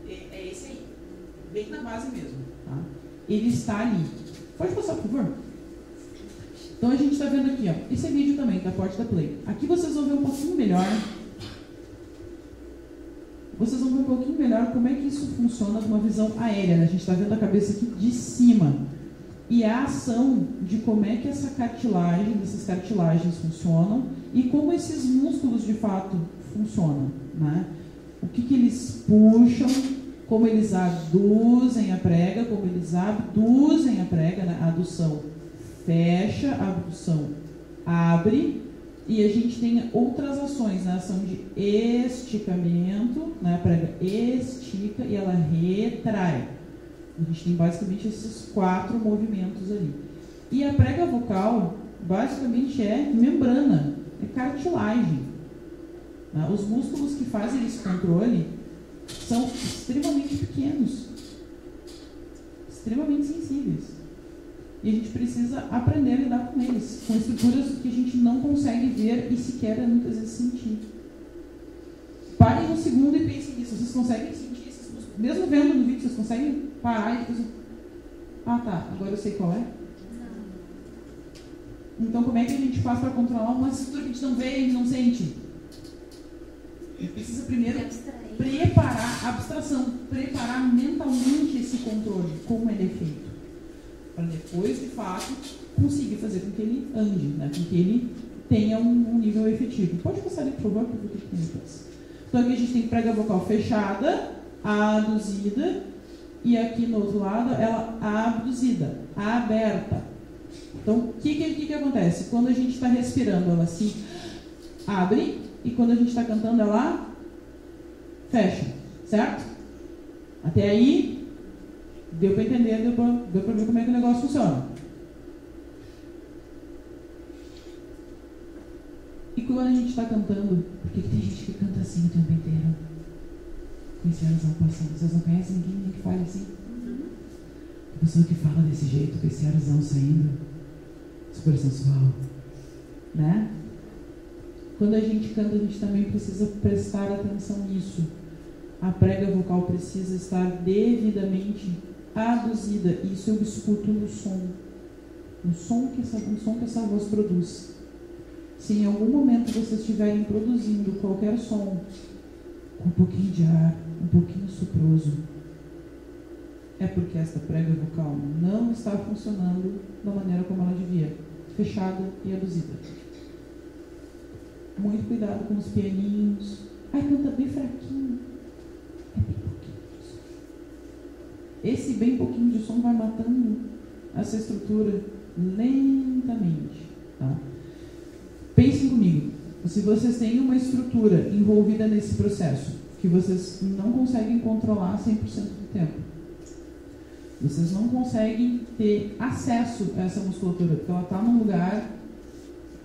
É esse aí, bem na base mesmo. Tá? Ele está ali. Pode passar, por favor? Então a gente está vendo aqui, ó, esse é vídeo também, da Porta da Play. Aqui vocês vão ver um pouquinho melhor. Vocês vão ver um pouquinho melhor como é que isso funciona numa visão aérea. Né? A gente está vendo a cabeça aqui de cima. E a ação de como é que essas cartilagens funcionam e como esses músculos de fato funcionam. Né? O que eles puxam, como eles aduzem a prega, como eles abduzem a prega, né? A adução fecha, a abdução abre, e a gente tem outras ações, né? A ação de esticamento, né? A prega estica e ela retrai. A gente tem basicamente esses 4 movimentos ali. E a prega vocal basicamente é membrana, é cartilagem. Né? Os músculos que fazem esse controle são extremamente pequenos, extremamente sensíveis. E a gente precisa aprender a lidar com eles, com estruturas que a gente não consegue ver e sequer muitas vezes sentir. Parem um segundo e pensem nisso. Vocês conseguem sentir esses músculos? Mesmo vendo no vídeo, vocês conseguem parar e pensar, ah tá, agora eu sei qual é? Então como é que a gente faz para controlar uma estrutura que a gente não vê e não sente? A gente precisa primeiro preparar a abstração, preparar mentalmente esse controle, como ele é feito. Para depois, de fato, conseguir fazer com que ele ande, né? Com que ele tenha um nível efetivo. Pode passar ali, por favor, para ver o que tem depois. Então aqui a gente tem prega vocal fechada, aduzida, e aqui no outro lado ela abduzida, aberta. Então o que acontece? Quando a gente está respirando, ela se abre, e quando a gente está cantando, ela fecha, certo? Até aí, deu para entender, deu para ver como é que o negócio funciona. E quando a gente está cantando, porque tem gente que canta assim o tempo inteiro, com esse arzão passando, vocês não conhecem ninguém que fale assim? A pessoa que fala desse jeito, com esse arzão saindo, super sensual, né? Quando a gente canta, a gente também precisa prestar atenção nisso. A prega vocal precisa estar devidamente aduzida. Isso eu escuto no som. No som que essa voz produz. Se em algum momento vocês estiverem produzindo qualquer som com um pouquinho de ar, um pouquinho suproso, é porque esta prega vocal não está funcionando da maneira como ela devia. Fechada e aduzida. Muito cuidado com os pianinhos. Ai, canta bem fraquinho. É bem pouquinho de som. Esse bem pouquinho de som vai matando essa estrutura lentamente. Tá? Pensem comigo. Se vocês têm uma estrutura envolvida nesse processo, que vocês não conseguem controlar 100% do tempo, vocês não conseguem ter acesso a essa musculatura, porque ela está num lugar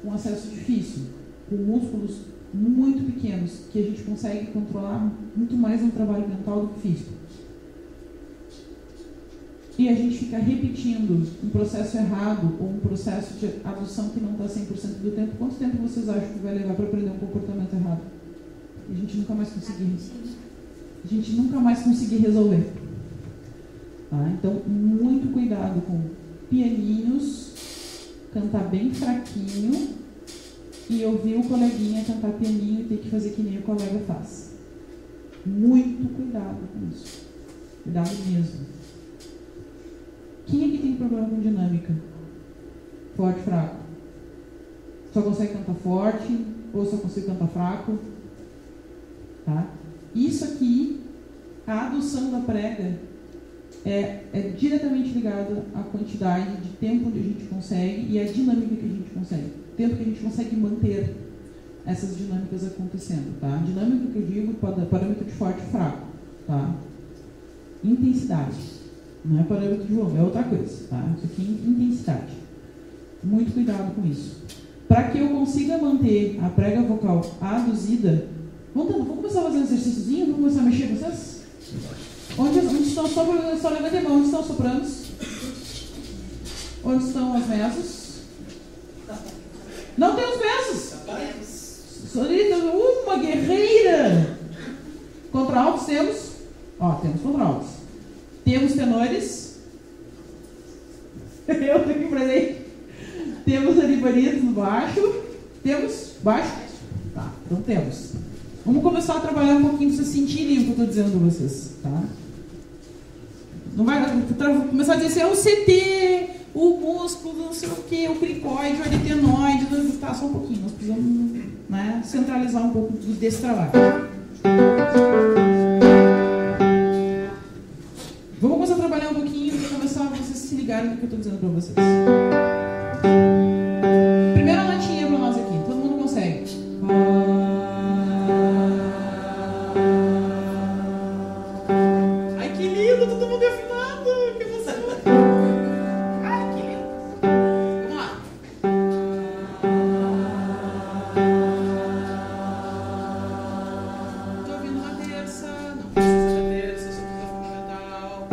com acesso difícil, com músculos muito pequenos, que a gente consegue controlar muito mais no trabalho mental do que físico. E a gente fica repetindo um processo errado ou um processo de adução que não está 100% do tempo. Quanto tempo vocês acham que vai levar para aprender um comportamento errado? E a gente nunca mais conseguir resolver. Tá? Então, muito cuidado com pianinhos, cantar bem fraquinho e ouvir o coleguinha cantar pianinho e ter que fazer que nem o colega faz. Muito cuidado com isso. Cuidado mesmo. Quem aqui tem problema com dinâmica? Forte, fraco? Só consegue cantar forte ou só consegue cantar fraco? Tá? Isso aqui, a adução da prega é diretamente ligada à quantidade de tempo que a gente consegue e à dinâmica que a gente consegue. Tempo que a gente consegue manter essas dinâmicas acontecendo. Tá? Dinâmica que eu digo, parâmetro de forte e fraco. Tá? Intensidade. Não é parâmetro de volume, é outra coisa. Tá? Isso aqui é intensidade. Muito cuidado com isso. Para que eu consiga manter a prega vocal aduzida, vamos começar a fazer um exercíciozinho? Vamos começar a mexer com vocês? Onde estão, só levante a mão, onde estão os sopranos? Onde estão as mesos? Não tem os mesos! Solita, uma guerreira! Contraltos temos? Ó, temos contraltos. Temos tenores. Eu tô aqui presente. Temos aribaritos no baixo. Temos baixo? Tá, então temos. Vamos começar a trabalhar um pouquinho para vocês sentirem o que eu estou dizendo para vocês. Tá? Não vai começar a dizer assim, o CT, o músculo, não sei o que, o cricoide, o aritenoide. Tá, só um pouquinho. Nós precisamos, né, centralizar um pouco desse trabalho. Vamos começar a trabalhar um pouquinho para começar a vocês se ligarem no que eu estou dizendo para vocês. Primeira notinha para nós aqui. Todo mundo consegue. Ai, que lindo! Todo mundo afinado! Que emoção! Ai, que lindo! Vamos lá. Estou ouvindo uma terça. Não precisa da terça, só precisa fundamental.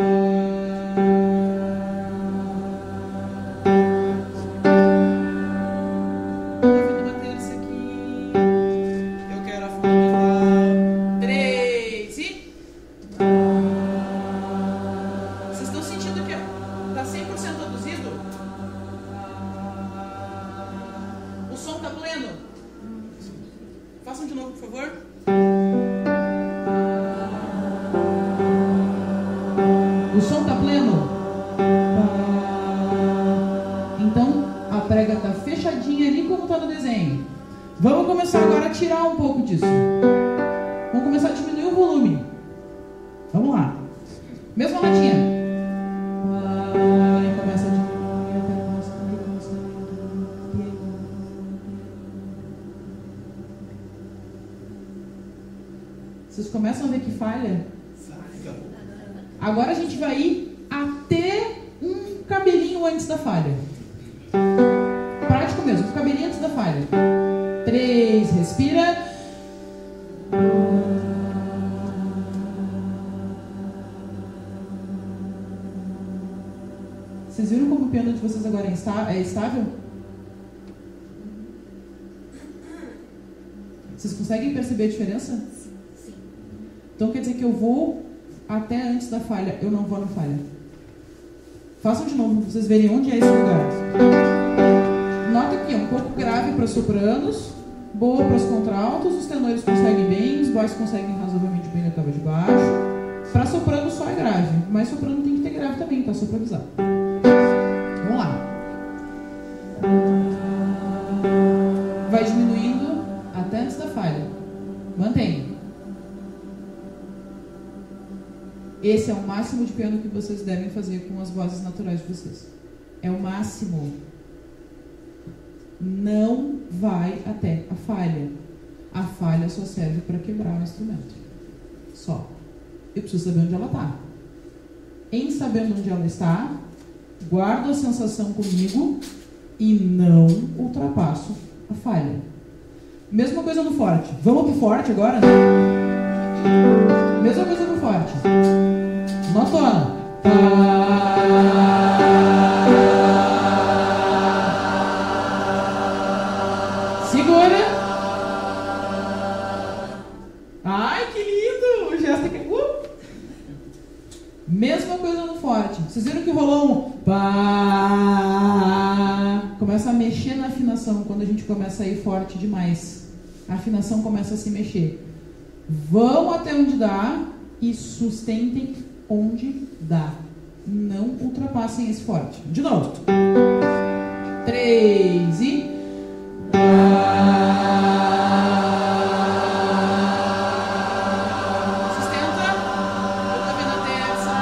Vamos começar agora a tirar um pouco disso. Vamos começar a diminuir o volume. Vamos lá. Mesma notinha. E começa a diminuir até o nosso. Vocês começam a ver que falha? Agora a gente vai ir até um cabelinho antes da falha. Prático mesmo, um cabelinho antes da falha. 3, respira. Vocês viram como o piano de vocês agora é estável? Vocês conseguem perceber a diferença? Sim. Então quer dizer que eu vou até antes da falha, eu não vou na falha. Façam de novo para vocês verem onde é esse lugar. Nota que é um pouco grave para sopranos, boa para os contraltos, os tenores conseguem bem, os baixos conseguem razoavelmente bem na oitava de baixo. Para soprano só é grave, mas soprano tem que ter grave também, tá? Só para avisar. Vamos lá. Vai diminuindo até antes da falha. Mantenha. Esse é o máximo de piano que vocês devem fazer com as vozes naturais de vocês. É o máximo. Não vai até a falha. A falha só serve para quebrar o instrumento. Só. Eu preciso saber onde ela está. Em sabendo onde ela está, guardo a sensação comigo e não ultrapasso a falha. Mesma coisa no forte. Vamos pro forte agora? Mesma coisa no forte. Notona. Segura. Ai, que lindo! O gesto aqui. Mesma coisa no forte. Vocês viram que rolou um pá. Começa a mexer na afinação quando a gente começa a ir forte demais. A afinação começa a se mexer. Vão até onde dá e sustentem onde dá. Não ultrapassem esse forte. De novo. 3 e... Sustenta. Eu tô vendo a terça.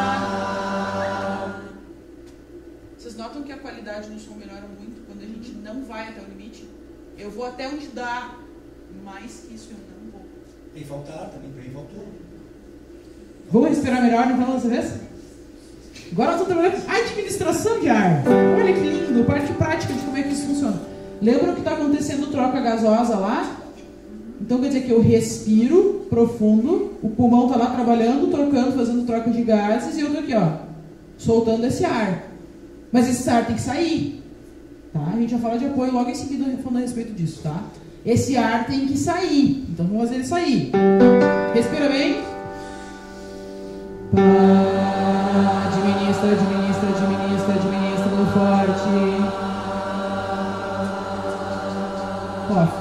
Vocês notam que a qualidade do som melhora muito quando a gente não vai até o limite? Eu vou até onde dá. Mais que isso eu não vou. Tem que faltar também, para faltou. Vamos respirar melhor então dessa vez? Agora nós estamos trabalhando administração de ar. Olha que lindo, parte prática de como é que isso funciona. Lembram que está acontecendo troca gasosa lá? Então quer dizer que eu respiro profundo, o pulmão está lá trabalhando, trocando, fazendo troca de gases e eu estou aqui, ó, soltando esse ar. Mas esse ar tem que sair. Tá? A gente já fala de apoio logo em seguida falando a respeito disso, tá? Esse ar tem que sair. Então vamos fazer ele sair. Respira bem. Administra, administra, administra, administra no forte. Off.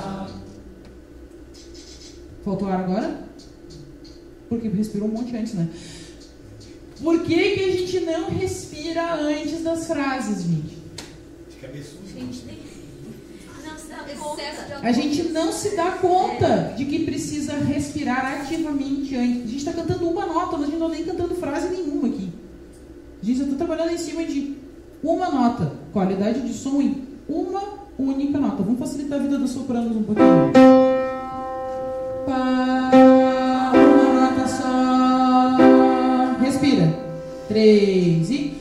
Faltou ar agora? Porque respirou um monte antes, né? Por que a gente não respira antes das frases, gente? De cabeçudo. A gente não se dá conta de que precisa respirar ativamente antes. A gente está cantando uma nota, a gente não está nem cantando frase nenhuma aqui. A gente está trabalhando em cima de uma nota. Qualidade de som em uma única nota. Vamos facilitar a vida dos sopranos um pouquinho. Pá, uma nota só. Respira. 3 e...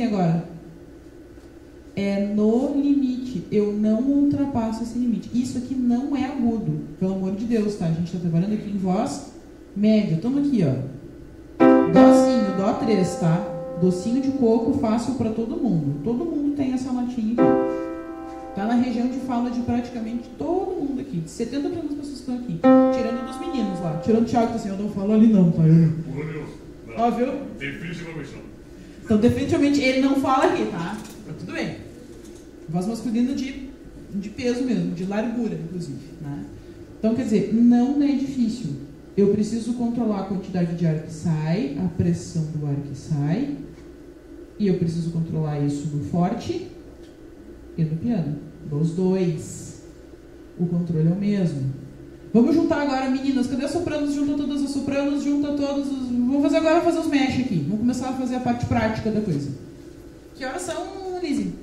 Agora, é no limite. Eu não ultrapasso esse limite. Isso aqui não é agudo, pelo amor de Deus, tá? A gente está trabalhando aqui em voz média. Estamos aqui, ó. Dózinho, dó 3, tá? Docinho de coco, fácil para todo mundo. Todo mundo tem essa notinha aqui. Tá na região de fala de praticamente todo mundo aqui. 70% das pessoas que estão aqui. Tirando dos meninos lá. Tirando o Thiago, que assim, eu não falo ali não, tá? Ó, viu? Definitivamente. Então, definitivamente, ele não fala aqui, tá? Mas tudo bem. Voz masculina de peso mesmo, de largura, inclusive. Né? Então, quer dizer, não é difícil. Eu preciso controlar a quantidade de ar que sai, a pressão do ar que sai, e eu preciso controlar isso no forte e no piano. Dos dois. O controle é o mesmo. Vamos juntar agora, meninas. Cadê as sopranos? Junta todas as sopranos, junta todos os... Vamos fazer agora os mesh aqui. Vamos começar a fazer a parte prática da coisa. Que horas são, Lizzie?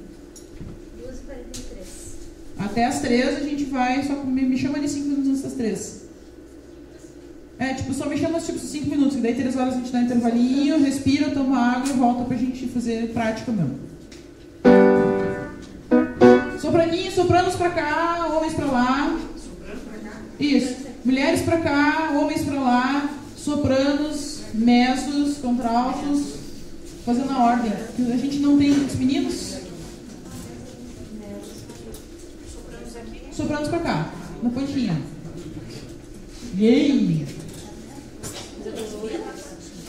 2h43. Até as 3 a gente vai, só me chama de 5 minutos antes das 3. Só me chama tipo 5 minutos, que daí 3 horas a gente dá um intervalinho, respira, toma água e volta pra gente fazer prática mesmo. Sopraninhos, sopranos pra cá, homens pra lá. Isso. Mulheres pra cá, homens pra lá, sopranos, mesos, contraltos, fazendo a ordem. A gente não tem muitos meninos. Sopranos pra cá, na pontinha. Yay!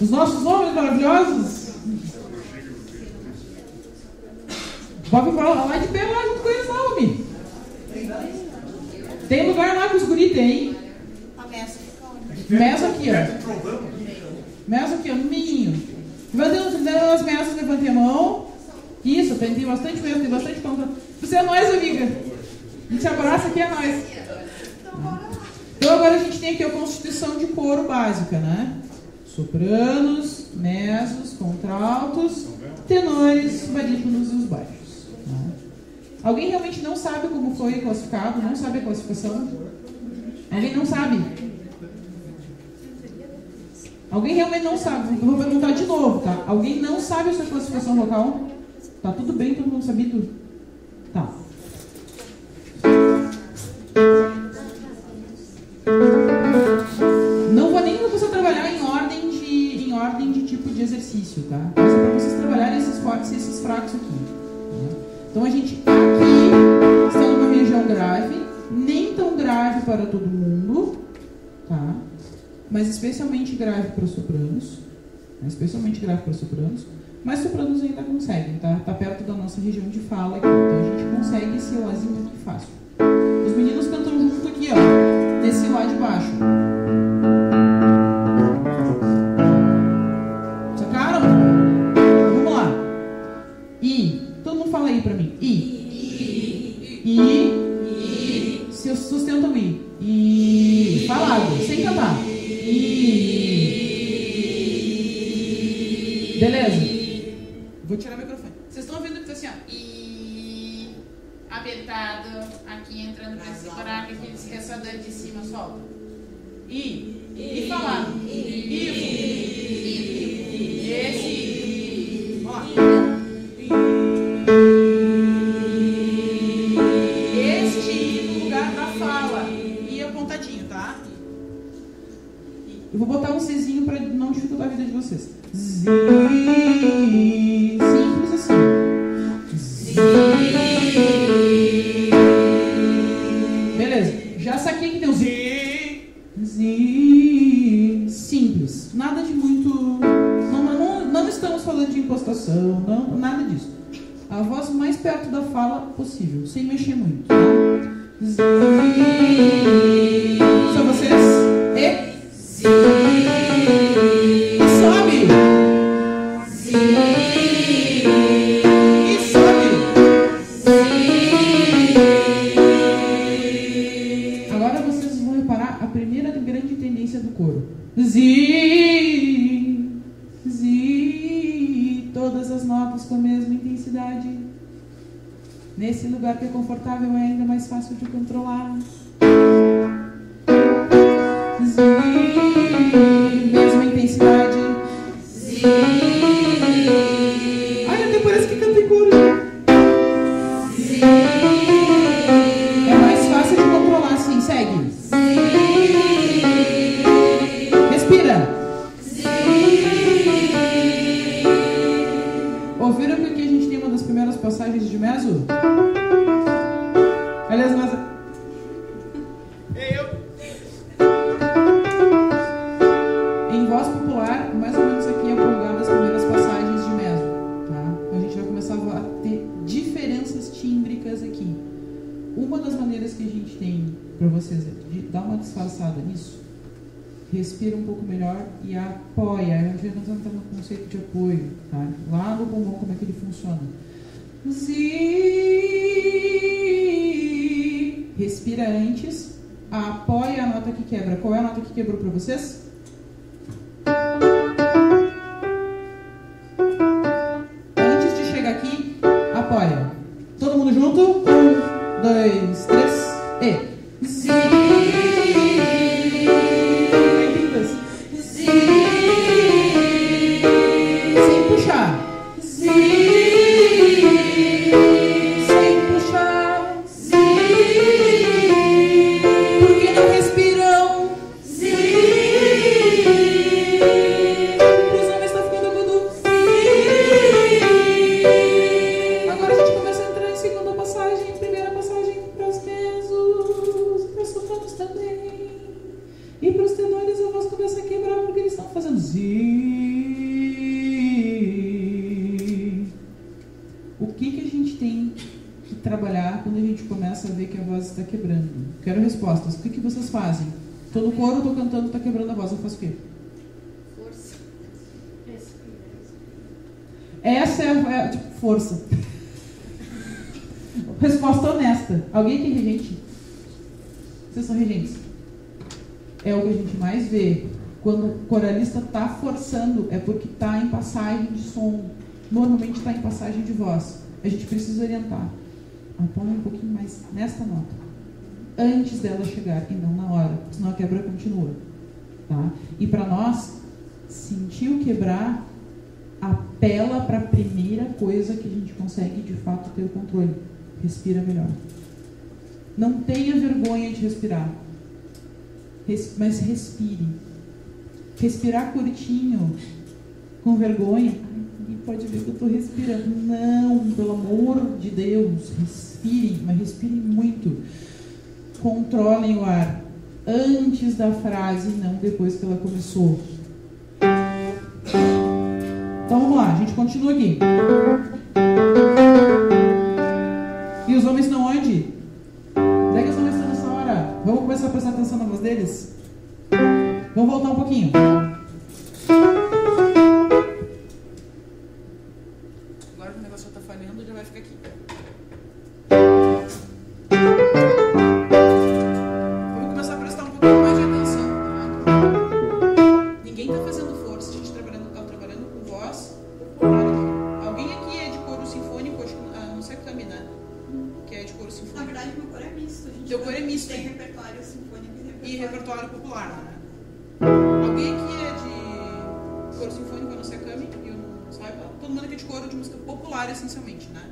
Os nossos homens maravilhosos. Pode falar lá de pé lá junto com eles lá, homem. Tem lugar lá que os guri tem. Mesa aqui, ó. Mesa aqui, ó, no meinho. Levantando as mesas, levantei a mão. Isso, tem bastante mesa, tem bastante conta. Você é nós, amiga. gente se abraça aqui, é nóis. Então agora a gente tem aqui a constituição de coro básica, né? Sopranos, mesos, contraltos, tenores, barítonos e os baixos. Né? Alguém realmente não sabe como foi classificado? Não sabe a classificação? Alguém não sabe? Alguém realmente não sabe? Eu vou perguntar de novo, tá? Alguém não sabe a sua classificação vocal? Tá tudo bem? Todo mundo sabe tudo? Tá. Não vou nem começar a trabalhar em ordem de tipo de exercício, tá? Mas é para vocês trabalharem esses fortes e esses fracos aqui. Né? Então a gente aqui está numa região grave, nem tão grave para todo mundo, tá? Mas especialmente grave para os sopranos, né? Especialmente grave para os sopranos, mas sopranos ainda conseguem, tá? Tá perto da nossa região de fala aqui, então a gente consegue esse lázinho aqui fácil. Os meninos cantam junto aqui, ó, nesse lá de baixo. Sacaram? Vamos lá. I. Todo mundo fala aí pra mim. I. I. Se sustenta o I. I. Falado, sem cantar. I. Beleza. Vou tirar o microfone. Vocês estão ouvindo que tá assim, ó. I. Apertado. Aqui entrando pra segurar aquele ressoador de cima, solta. I. E falado. I. Esse. Ó. Este I no lugar da fala. I apontadinho, tá? Eu vou botar um Czinho pra não dificultar a vida de vocês. Z. Simples assim. Z. Beleza. Já saquei que tem o Z. Z. Simples. Nada de muito. Não estamos falando de impostação, não, nada disso. A voz mais perto da fala possível, sem mexer muito. Tá? Z. Só vocês. E. Z. E sobe. Z. E sobe. Z. Agora vocês vão reparar a primeira grande tendência do coro. Z. Z. Todas as notas com a mesma intensidade. Nesse lugar que é confortável é ainda mais fácil de controlar. Z. Mesma intensidade. Z. Ai, até parece que canta em coro. Z. É mais fácil de controlar assim. Segue. Z. Respira. Z. Ouviram que aqui a gente tem uma das primeiras passagens de meso? Aliás, nós... Em voz popular, mais ou menos aqui é pulgado as primeiras passagens de meso, tá? Então a gente vai começar a ter diferenças tímbricas aqui. Uma das maneiras que a gente tem para vocês de dar uma disfarçada nisso, respira um pouco melhor e apoia. A gente vai entrar no conceito de apoio, tá? Lá no pulmão, como é que ele funciona. Respira antes, apoia a nota que quebra. Qual é a nota que quebrou para vocês? Antes de chegar aqui, apoia. Todo mundo junto? 1, 2, 3 e Z. Z. Sem puxar. Z. Está quebrando. Quero respostas. O que vocês fazem? Estou no coro, estou cantando, está quebrando a voz. Eu faço o quê? Força. Essa é tipo, força. Resposta honesta. Alguém aqui é regente? Vocês são regentes? É o que a gente mais vê. Quando o coralista está forçando, é porque está em passagem de som. Normalmente está em passagem de voz. A gente precisa orientar. Apoia um pouquinho mais nesta nota. Antes dela chegar e não na hora. Senão a quebra continua. Tá? E para nós, sentir o quebrar apela para a primeira coisa que a gente consegue de fato ter o controle. Respira melhor. Não tenha vergonha de respirar. Mas respire. Respirar curtinho, com vergonha. Ai, ninguém pode ver que eu estou respirando. Não, pelo amor de Deus. Respirem, mas respirem muito. Controlem o ar antes da frase, não depois que ela começou. Então vamos lá, a gente continua aqui. E os homens estão onde? Onde é que os homens estão nessa hora? Vamos começar a prestar atenção na voz deles? Vamos voltar um pouquinho. Agora que o negócio está falhando, já vai ficar aqui. Vamos começar a prestar um pouquinho mais de atenção. Tá? Ninguém está fazendo força. A gente está trabalhando com voz popular. Alguém aqui é de coro sinfônico? Acho que não sei a né? Que é de coro sinfônico. Na verdade, meu coro é misto. Teu coro é misto. Tem repertório sinfônico e repertório popular, né? Alguém aqui é de coro sinfônico, eu não sei a Cami, eu não saiba. Todo mundo aqui é de coro de música popular, essencialmente, né?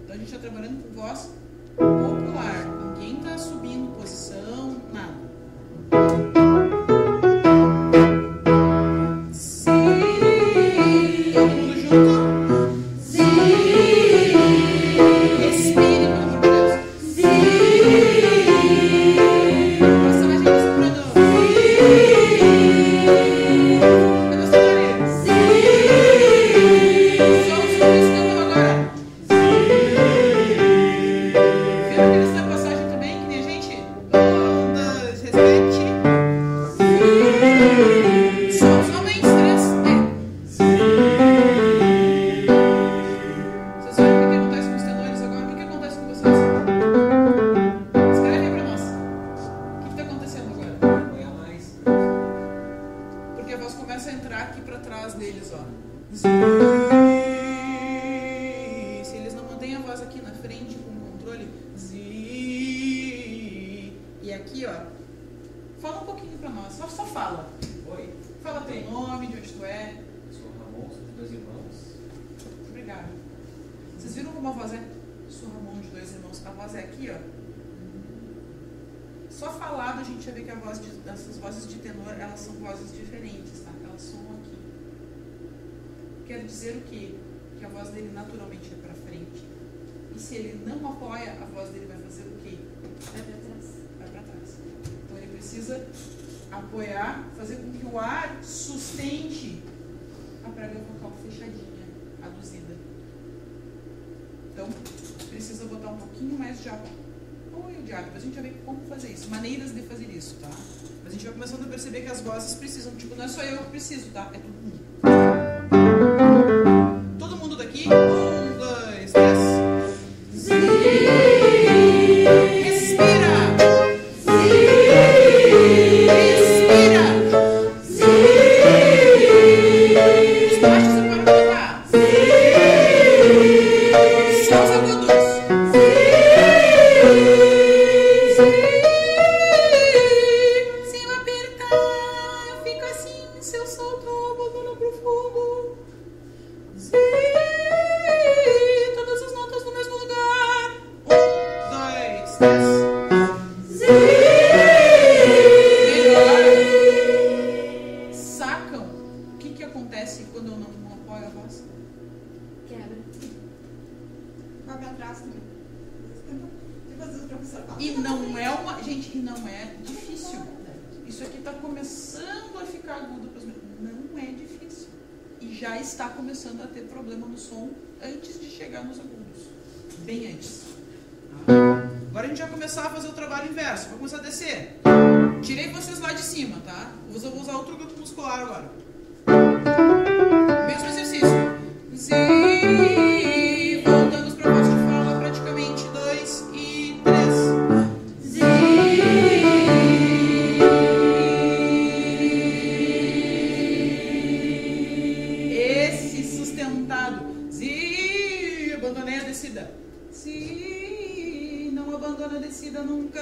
Então a gente está trabalhando com voz popular. Ninguém está subindo posição, nada. Sim. Todo mundo junto? Quer dizer o quê? Que a voz dele naturalmente é para frente. E se ele não apoia, a voz dele vai fazer o quê? Vai para trás. Vai para trás. Então ele precisa apoiar, fazer com que o ar sustente a prega vocal fechadinha, aduzida. Então, precisa botar um pouquinho mais de apoio de ar. Depois a gente vai ver como fazer isso. Maneiras de fazer isso, tá? Mas a gente vai começando a perceber que as vozes precisam. Tipo, não é só eu que preciso, tá? É todo mundo. Todo mundo daqui? 1, 2, 3. Respira. Respira. Os baixos você pode botar. Só os agudos. Se eu apertar, eu fico assim. Se eu soltar, eu boto no profundo. Todas as notas no mesmo lugar. 1, 2, 3. Melhor. Sacam o que acontece quando eu não apoio a voz? Quebra. Vai pra trás também. Às vezes o professor fala. E não é uma... Gente, e não é difícil. Isso aqui está começando a ficar agudo para os meus... Não é difícil. E já está começando a ter problema no som antes de chegar nos agudos. Bem antes. Agora a gente vai começar a fazer o trabalho inverso. Vou começar a descer. Tirei vocês lá de cima, tá? Eu vou usar outro grupo muscular agora. Mesmo exercício. Voltamos para a voz de fala praticamente descida nunca.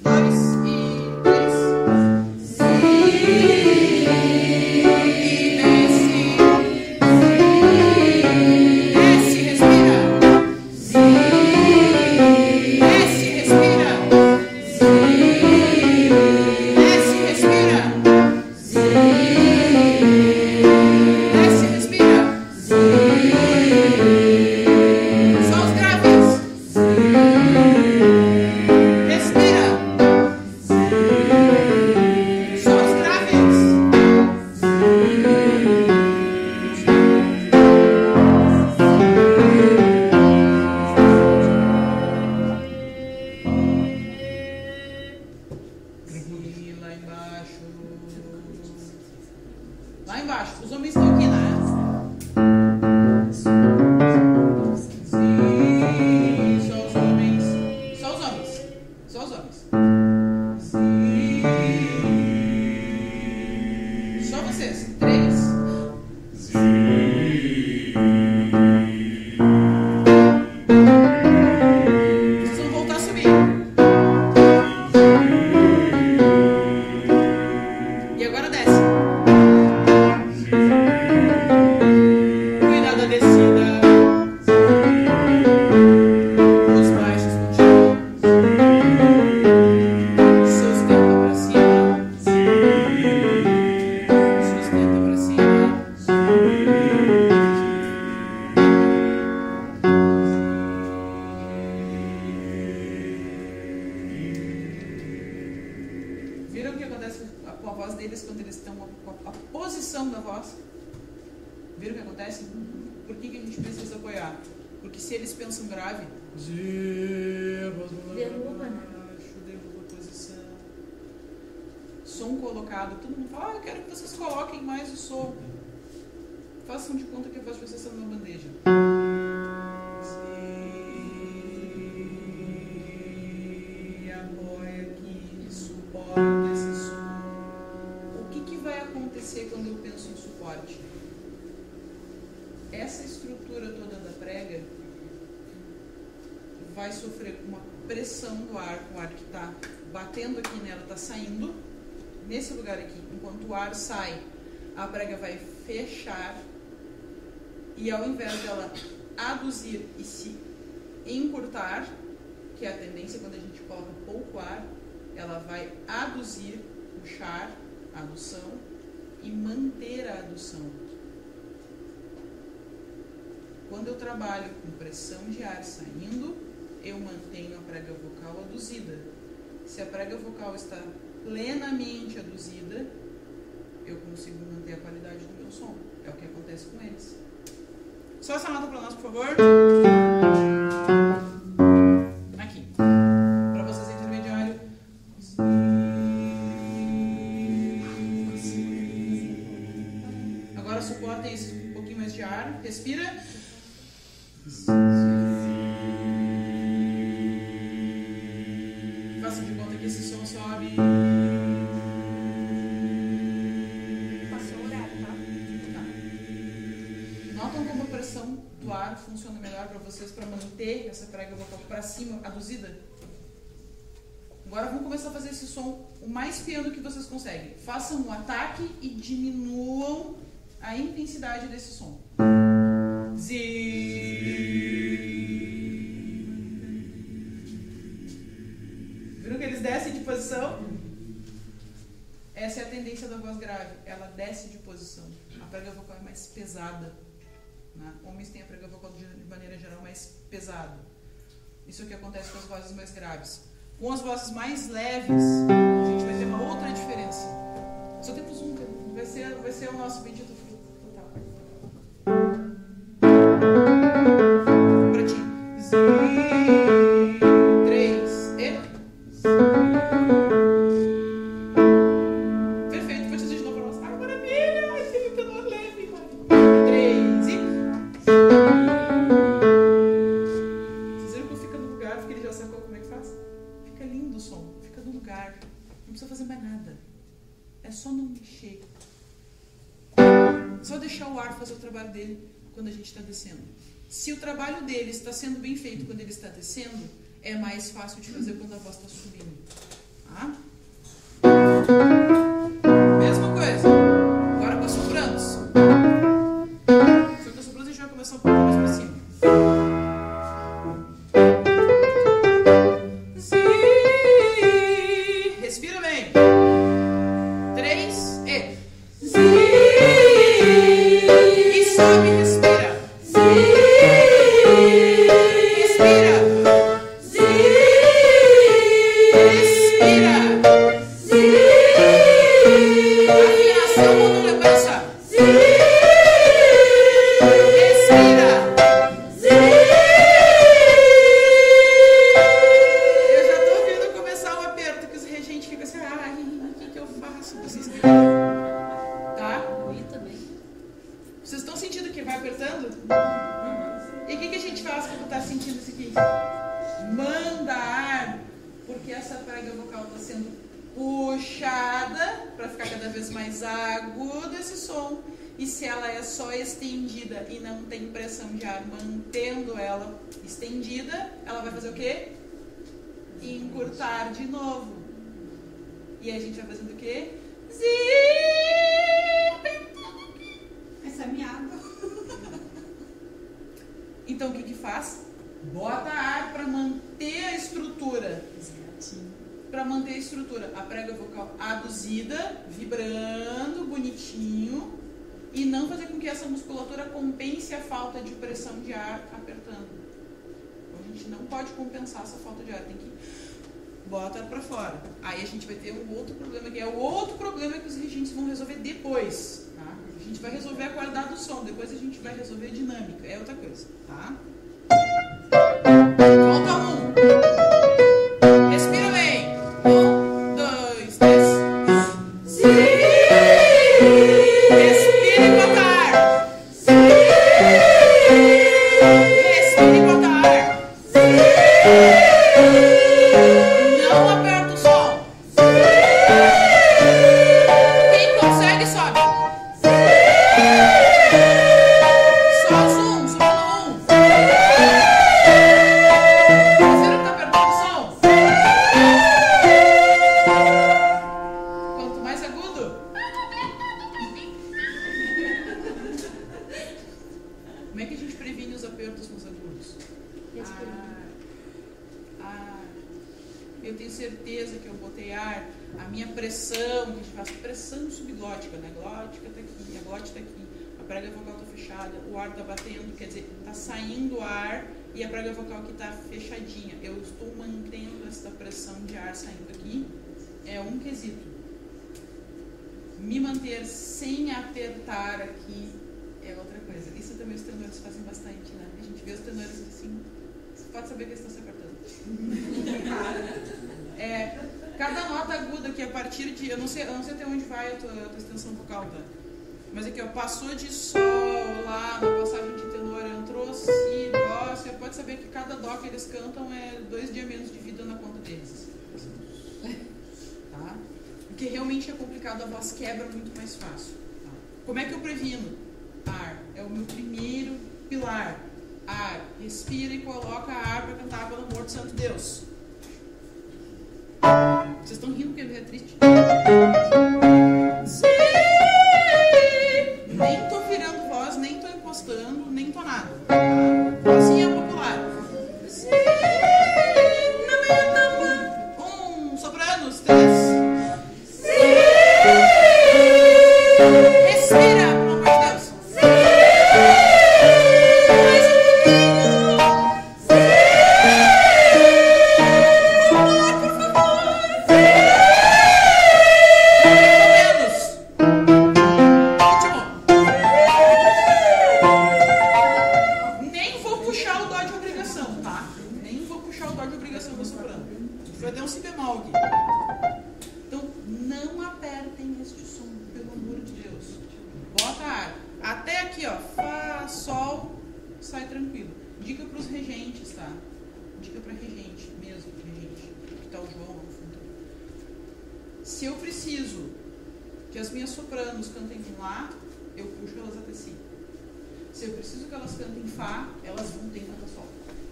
2 e 3. Lá embaixo, os homens estão aqui, né? Sim, só os homens. Só os homens. Só os homens. Sim. Só vocês. 3. Vocês vão voltar a subir. E agora desce. Cuidado da descida. Os baixos continuam. Sustenta pra cima. Sustenta pra cima. Viram o que acontece com a voz deles quando eles estão com a posição da voz? Viram o que acontece? Por que a gente precisa apoiar? Porque se eles pensam grave, Derruba, né? derruba a posição. Som colocado, todo mundo fala, eu quero que vocês coloquem mais o som. Façam de conta que a voz de vocês está numa bandeja. Apoia aqui, suporta esse som. O que vai acontecer quando eu penso em suporte? Essa estrutura toda da prega vai sofrer uma pressão do ar, o ar que está batendo aqui nela está saindo, nesse lugar aqui. Enquanto o ar sai, a prega vai fechar e ao invés dela aduzir e se encurtar, que é a tendência quando a gente coloca pouco ar, ela vai aduzir, puxar a adução e manter a adução. Quando eu trabalho com pressão de ar saindo, eu mantenho a prega vocal aduzida. Se a prega vocal está plenamente aduzida, eu consigo manter a qualidade do meu som. É o que acontece com eles. Só essa nota para nós, por favor. Aqui. Para vocês, intermediário. Agora suportem esse um pouquinho mais de ar. Respira. Faça de conta que esse som sobe. Passou o horário, tá? Notam como a pressão do ar funciona melhor para vocês para manter essa prega vocal para cima, aduzida? Agora vamos começar a fazer esse som o mais piano que vocês conseguem. Façam um ataque e diminuam a intensidade desse som. Viram que eles descem de posição? Essa é a tendência da voz grave. Ela desce de posição. A prega vocal é mais pesada. Né? Homens têm a prega vocal de maneira geral mais pesada. Isso é o que acontece com as vozes mais graves. Com as vozes mais leves, a gente vai ter uma outra diferença. Só temos um, vai ser o nosso bendito total. Pra ti. 3 e... Perfeito, vou te dizer de novo pra nós. Ai, maravilha! Ai, teve um tenor leve. 3 e... Vocês viram que fica no lugar, porque ele já sacou como é que faz? Fica lindo o som, fica no lugar. Não precisa fazer mais nada. É só não mexer. Só deixar o ar fazer o trabalho dele quando a gente está descendo. Se o trabalho dele está sendo bem feito quando ele está descendo, é mais fácil de fazer quando a voz está subindo. Tá? Mesma coisa. Agora com as sopranos. Só que as sopranos a gente vai começar um pouco mais para cima. Respira bem. 3 e. E sobe, respira. Respira. Respira. Afinação ou não lembrança? Respira. Eu já tô ouvindo começar o aperto, que os regentes ficam assim, ai, o que eu faço? Vocês tá? E também. Vocês estão sentindo que vai apertando? E o que a gente faz quando está sentindo isso aqui? Manda ar, porque essa prega vocal está sendo puxada para ficar cada vez mais agudo esse som. E se ela é só estendida e não tem pressão de ar, mantendo ela estendida, ela vai fazer o quê? Encurtar de novo. E a gente vai fazendo o quê? Essa é miada. Então o que faz? Bota ar para manter a estrutura. Para manter a estrutura. A prega vocal aduzida, vibrando, bonitinho. E não fazer com que essa musculatura compense a falta de pressão de ar apertando. Então, a gente não pode compensar essa falta de ar. Tem que botar para fora. Aí a gente vai ter um outro problema, que é o outro problema que os regentes vão resolver depois. Tá? A gente vai resolver a qualidade do som. Depois a gente vai resolver a dinâmica. É outra coisa. Tá? Volta 1. Respira bem. 1, 2, 3. Respira e bota ar. Respira e bota ar. Não aperta o som. Quem consegue, sobe. Só zoom, subindo 1. Vocês viram que tá apertando o som? Quanto mais agudo. Como é que a gente previne os apertos nos agudos? Eu tenho certeza que eu botei ar, a minha pressão, que a gente faz pressão subglótica, né? Glótica tá aqui, a glote tá aqui, a prega vocal tá fechada, o ar tá batendo, quer dizer, tá saindo ar e a prega vocal aqui tá fechadinha. Eu estou mantendo essa pressão de ar saindo aqui, é um quesito. Me manter sem apertar aqui é outra coisa. Isso também os tenores fazem bastante, né? A gente vê os tenores assim, você pode saber que eles estão se apertando. Cada nota aguda que a partir de... Eu não sei até onde vai a tua extensão vocal, tá? Mas aqui, ó, passou de sol lá, na passagem de tenor, entrou si, dó, você pode saber que cada dó que eles cantam é 2 dias menos de vida na conta deles. Tá? Porque realmente é complicado, a voz quebra muito mais fácil. Tá? Como é que eu previno? Ar. É o meu primeiro pilar. Ar. Respira e coloca ar para cantar pelo amor de santo Deus. Vocês estão rindo porque é triste? Sim. Nem tô virando voz, nem tô encostando, nem tô nada. Vozinha popular. Sim. Na minha tampa. 1, sopranos, 3. Sim. Respira, pelo amor de Deus. Mais um pouquinho. Por favor. Menos. Último. Nem vou puxar o dó de obrigação, tá? Nem vou puxar o dó de obrigação do soprano. Foi até um si bemol aqui. Então, não apertem este som, pelo amor de Deus. Bota ar. Até aqui, ó. Fá, sol, sai tranquilo. Dica para os regentes, tá? Dica para regente mesmo, regente. Que tá o João no fundo. Se eu preciso que as minhas sopranos cantem em lá, eu puxo elas até si. Se eu preciso que elas cantem em fá, elas vão ter que cantar sol.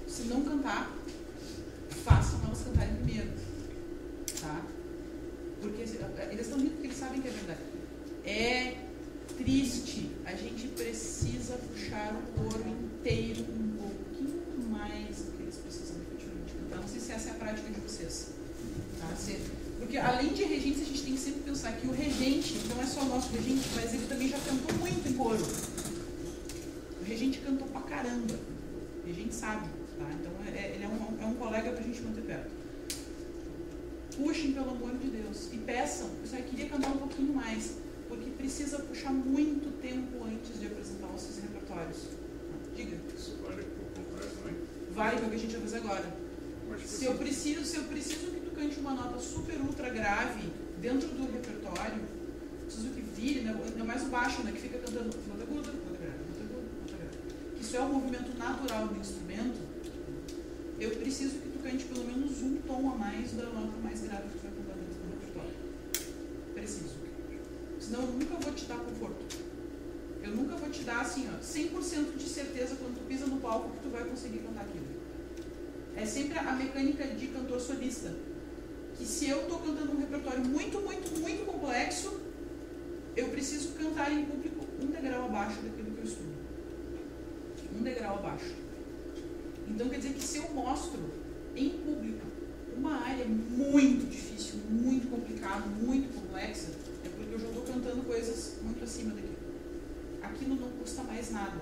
Se não cantar, façam elas cantarem primeiro. Tá? Porque eles estão rindo porque eles sabem que é verdade. É triste. A gente precisa puxar o coro inteiro um pouquinho mais do que eles precisam efetivamente cantar. Não sei se essa é a prática de vocês. Tá? Porque além de regente, a gente tem que sempre pensar que o regente não é só o nosso regente, mas ele também já cantou muito em coro. O regente cantou pra caramba. O regente sabe. Tá? Então ele é um colega pra gente manter perto. Puxem, pelo amor de Deus. E peçam. Eu só queria cantar um pouquinho mais. Porque precisa puxar muito tempo antes de apresentar os seus repertórios. Diga. Isso vale para o complexo também? Vale para o que a gente vai fazer agora. Se eu preciso que tu cante uma nota super ultra grave dentro do repertório, preciso que vire, né? Ainda mais o baixo, né? Que fica cantando nota aguda, nota grave, nota aguda, nota grave. Que isso é o movimento natural do instrumento. Eu preciso que tu cante pelo menos um tom a mais da nota mais grave que tu vai cantar dentro do repertório. Preciso. Senão eu nunca vou te dar conforto. Eu nunca vou te dar assim, ó, 100% de certeza quando tu pisa no palco que tu vai conseguir cantar aquilo. É sempre a mecânica de cantor solista. Que se eu estou cantando um repertório muito, muito, muito complexo, eu preciso cantar em público um degrau abaixo daquilo que eu estudo. Um degrau abaixo. Então quer dizer que se eu mostro em público uma área muito difícil, muito complicada, muito complexa, é porque eu já estou cantando coisas muito acima daquilo. Aquilo não custa mais nada.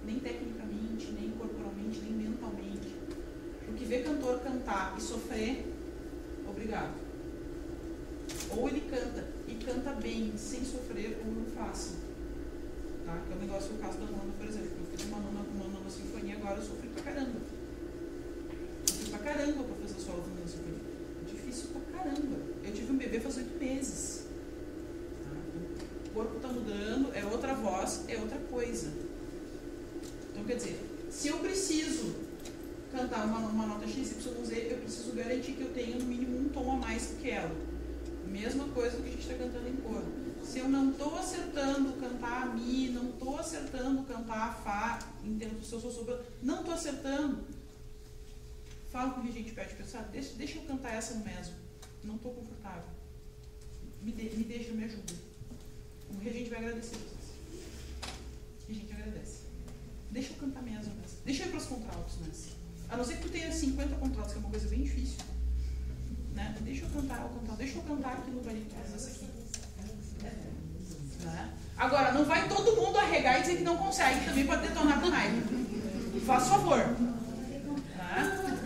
Nem tecnicamente, nem corporalmente, nem mentalmente. Porque ver cantor cantar e sofrer, obrigado. Ou ele canta e canta bem, sem sofrer, ou não faça. Tá? Que é o negócio do caso da nona, por exemplo. Eu fiz uma nona sinfonia, agora eu sofri pra caramba. Sofri pra caramba pra fazer solo da nona sinfonia. É difícil pra caramba. Eu tive um bebê faz 8 meses. Tá? O corpo tá mudando, é outra voz, é outra coisa. Então, quer dizer, se eu preciso cantar uma nota XYZ, eu preciso garantir que eu tenha no mínimo um tom a mais do que ela. Mesma coisa que a gente está cantando em coro. Se eu não estou acertando cantar a Mi, não estou acertando cantar a Fá, entendo se eu sou sobre, não estou acertando, fala com o regente, pede pensar, deixa eu cantar essa no mesmo. Não estou confortável. Me deixa, me ajuda. O regente vai agradecer vocês. O regente agradece. Deixa eu cantar mesmo nessa. Deixa eu ir para os contraltos nessa. A não ser que tu tenha 50 contratos, que é uma coisa bem difícil. Né? Deixa eu cantar aqui no barítono, essa aqui. Né? Agora, não vai todo mundo arregar e dizer que não consegue também para detonar com raiva. Faz favor. Né?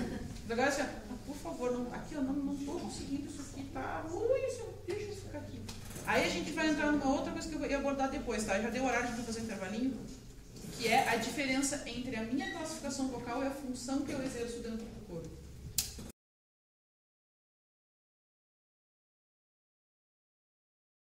Agora, assim, por favor, não, aqui eu não estou conseguindo isso aqui, tá ruim, deixa isso ficar aqui. Aí a gente vai entrar numa outra coisa que eu vou abordar depois, tá? Já deu horário de fazer um intervalinho. Que é a diferença entre a minha classificação vocal e a função que eu exerço dentro do coro.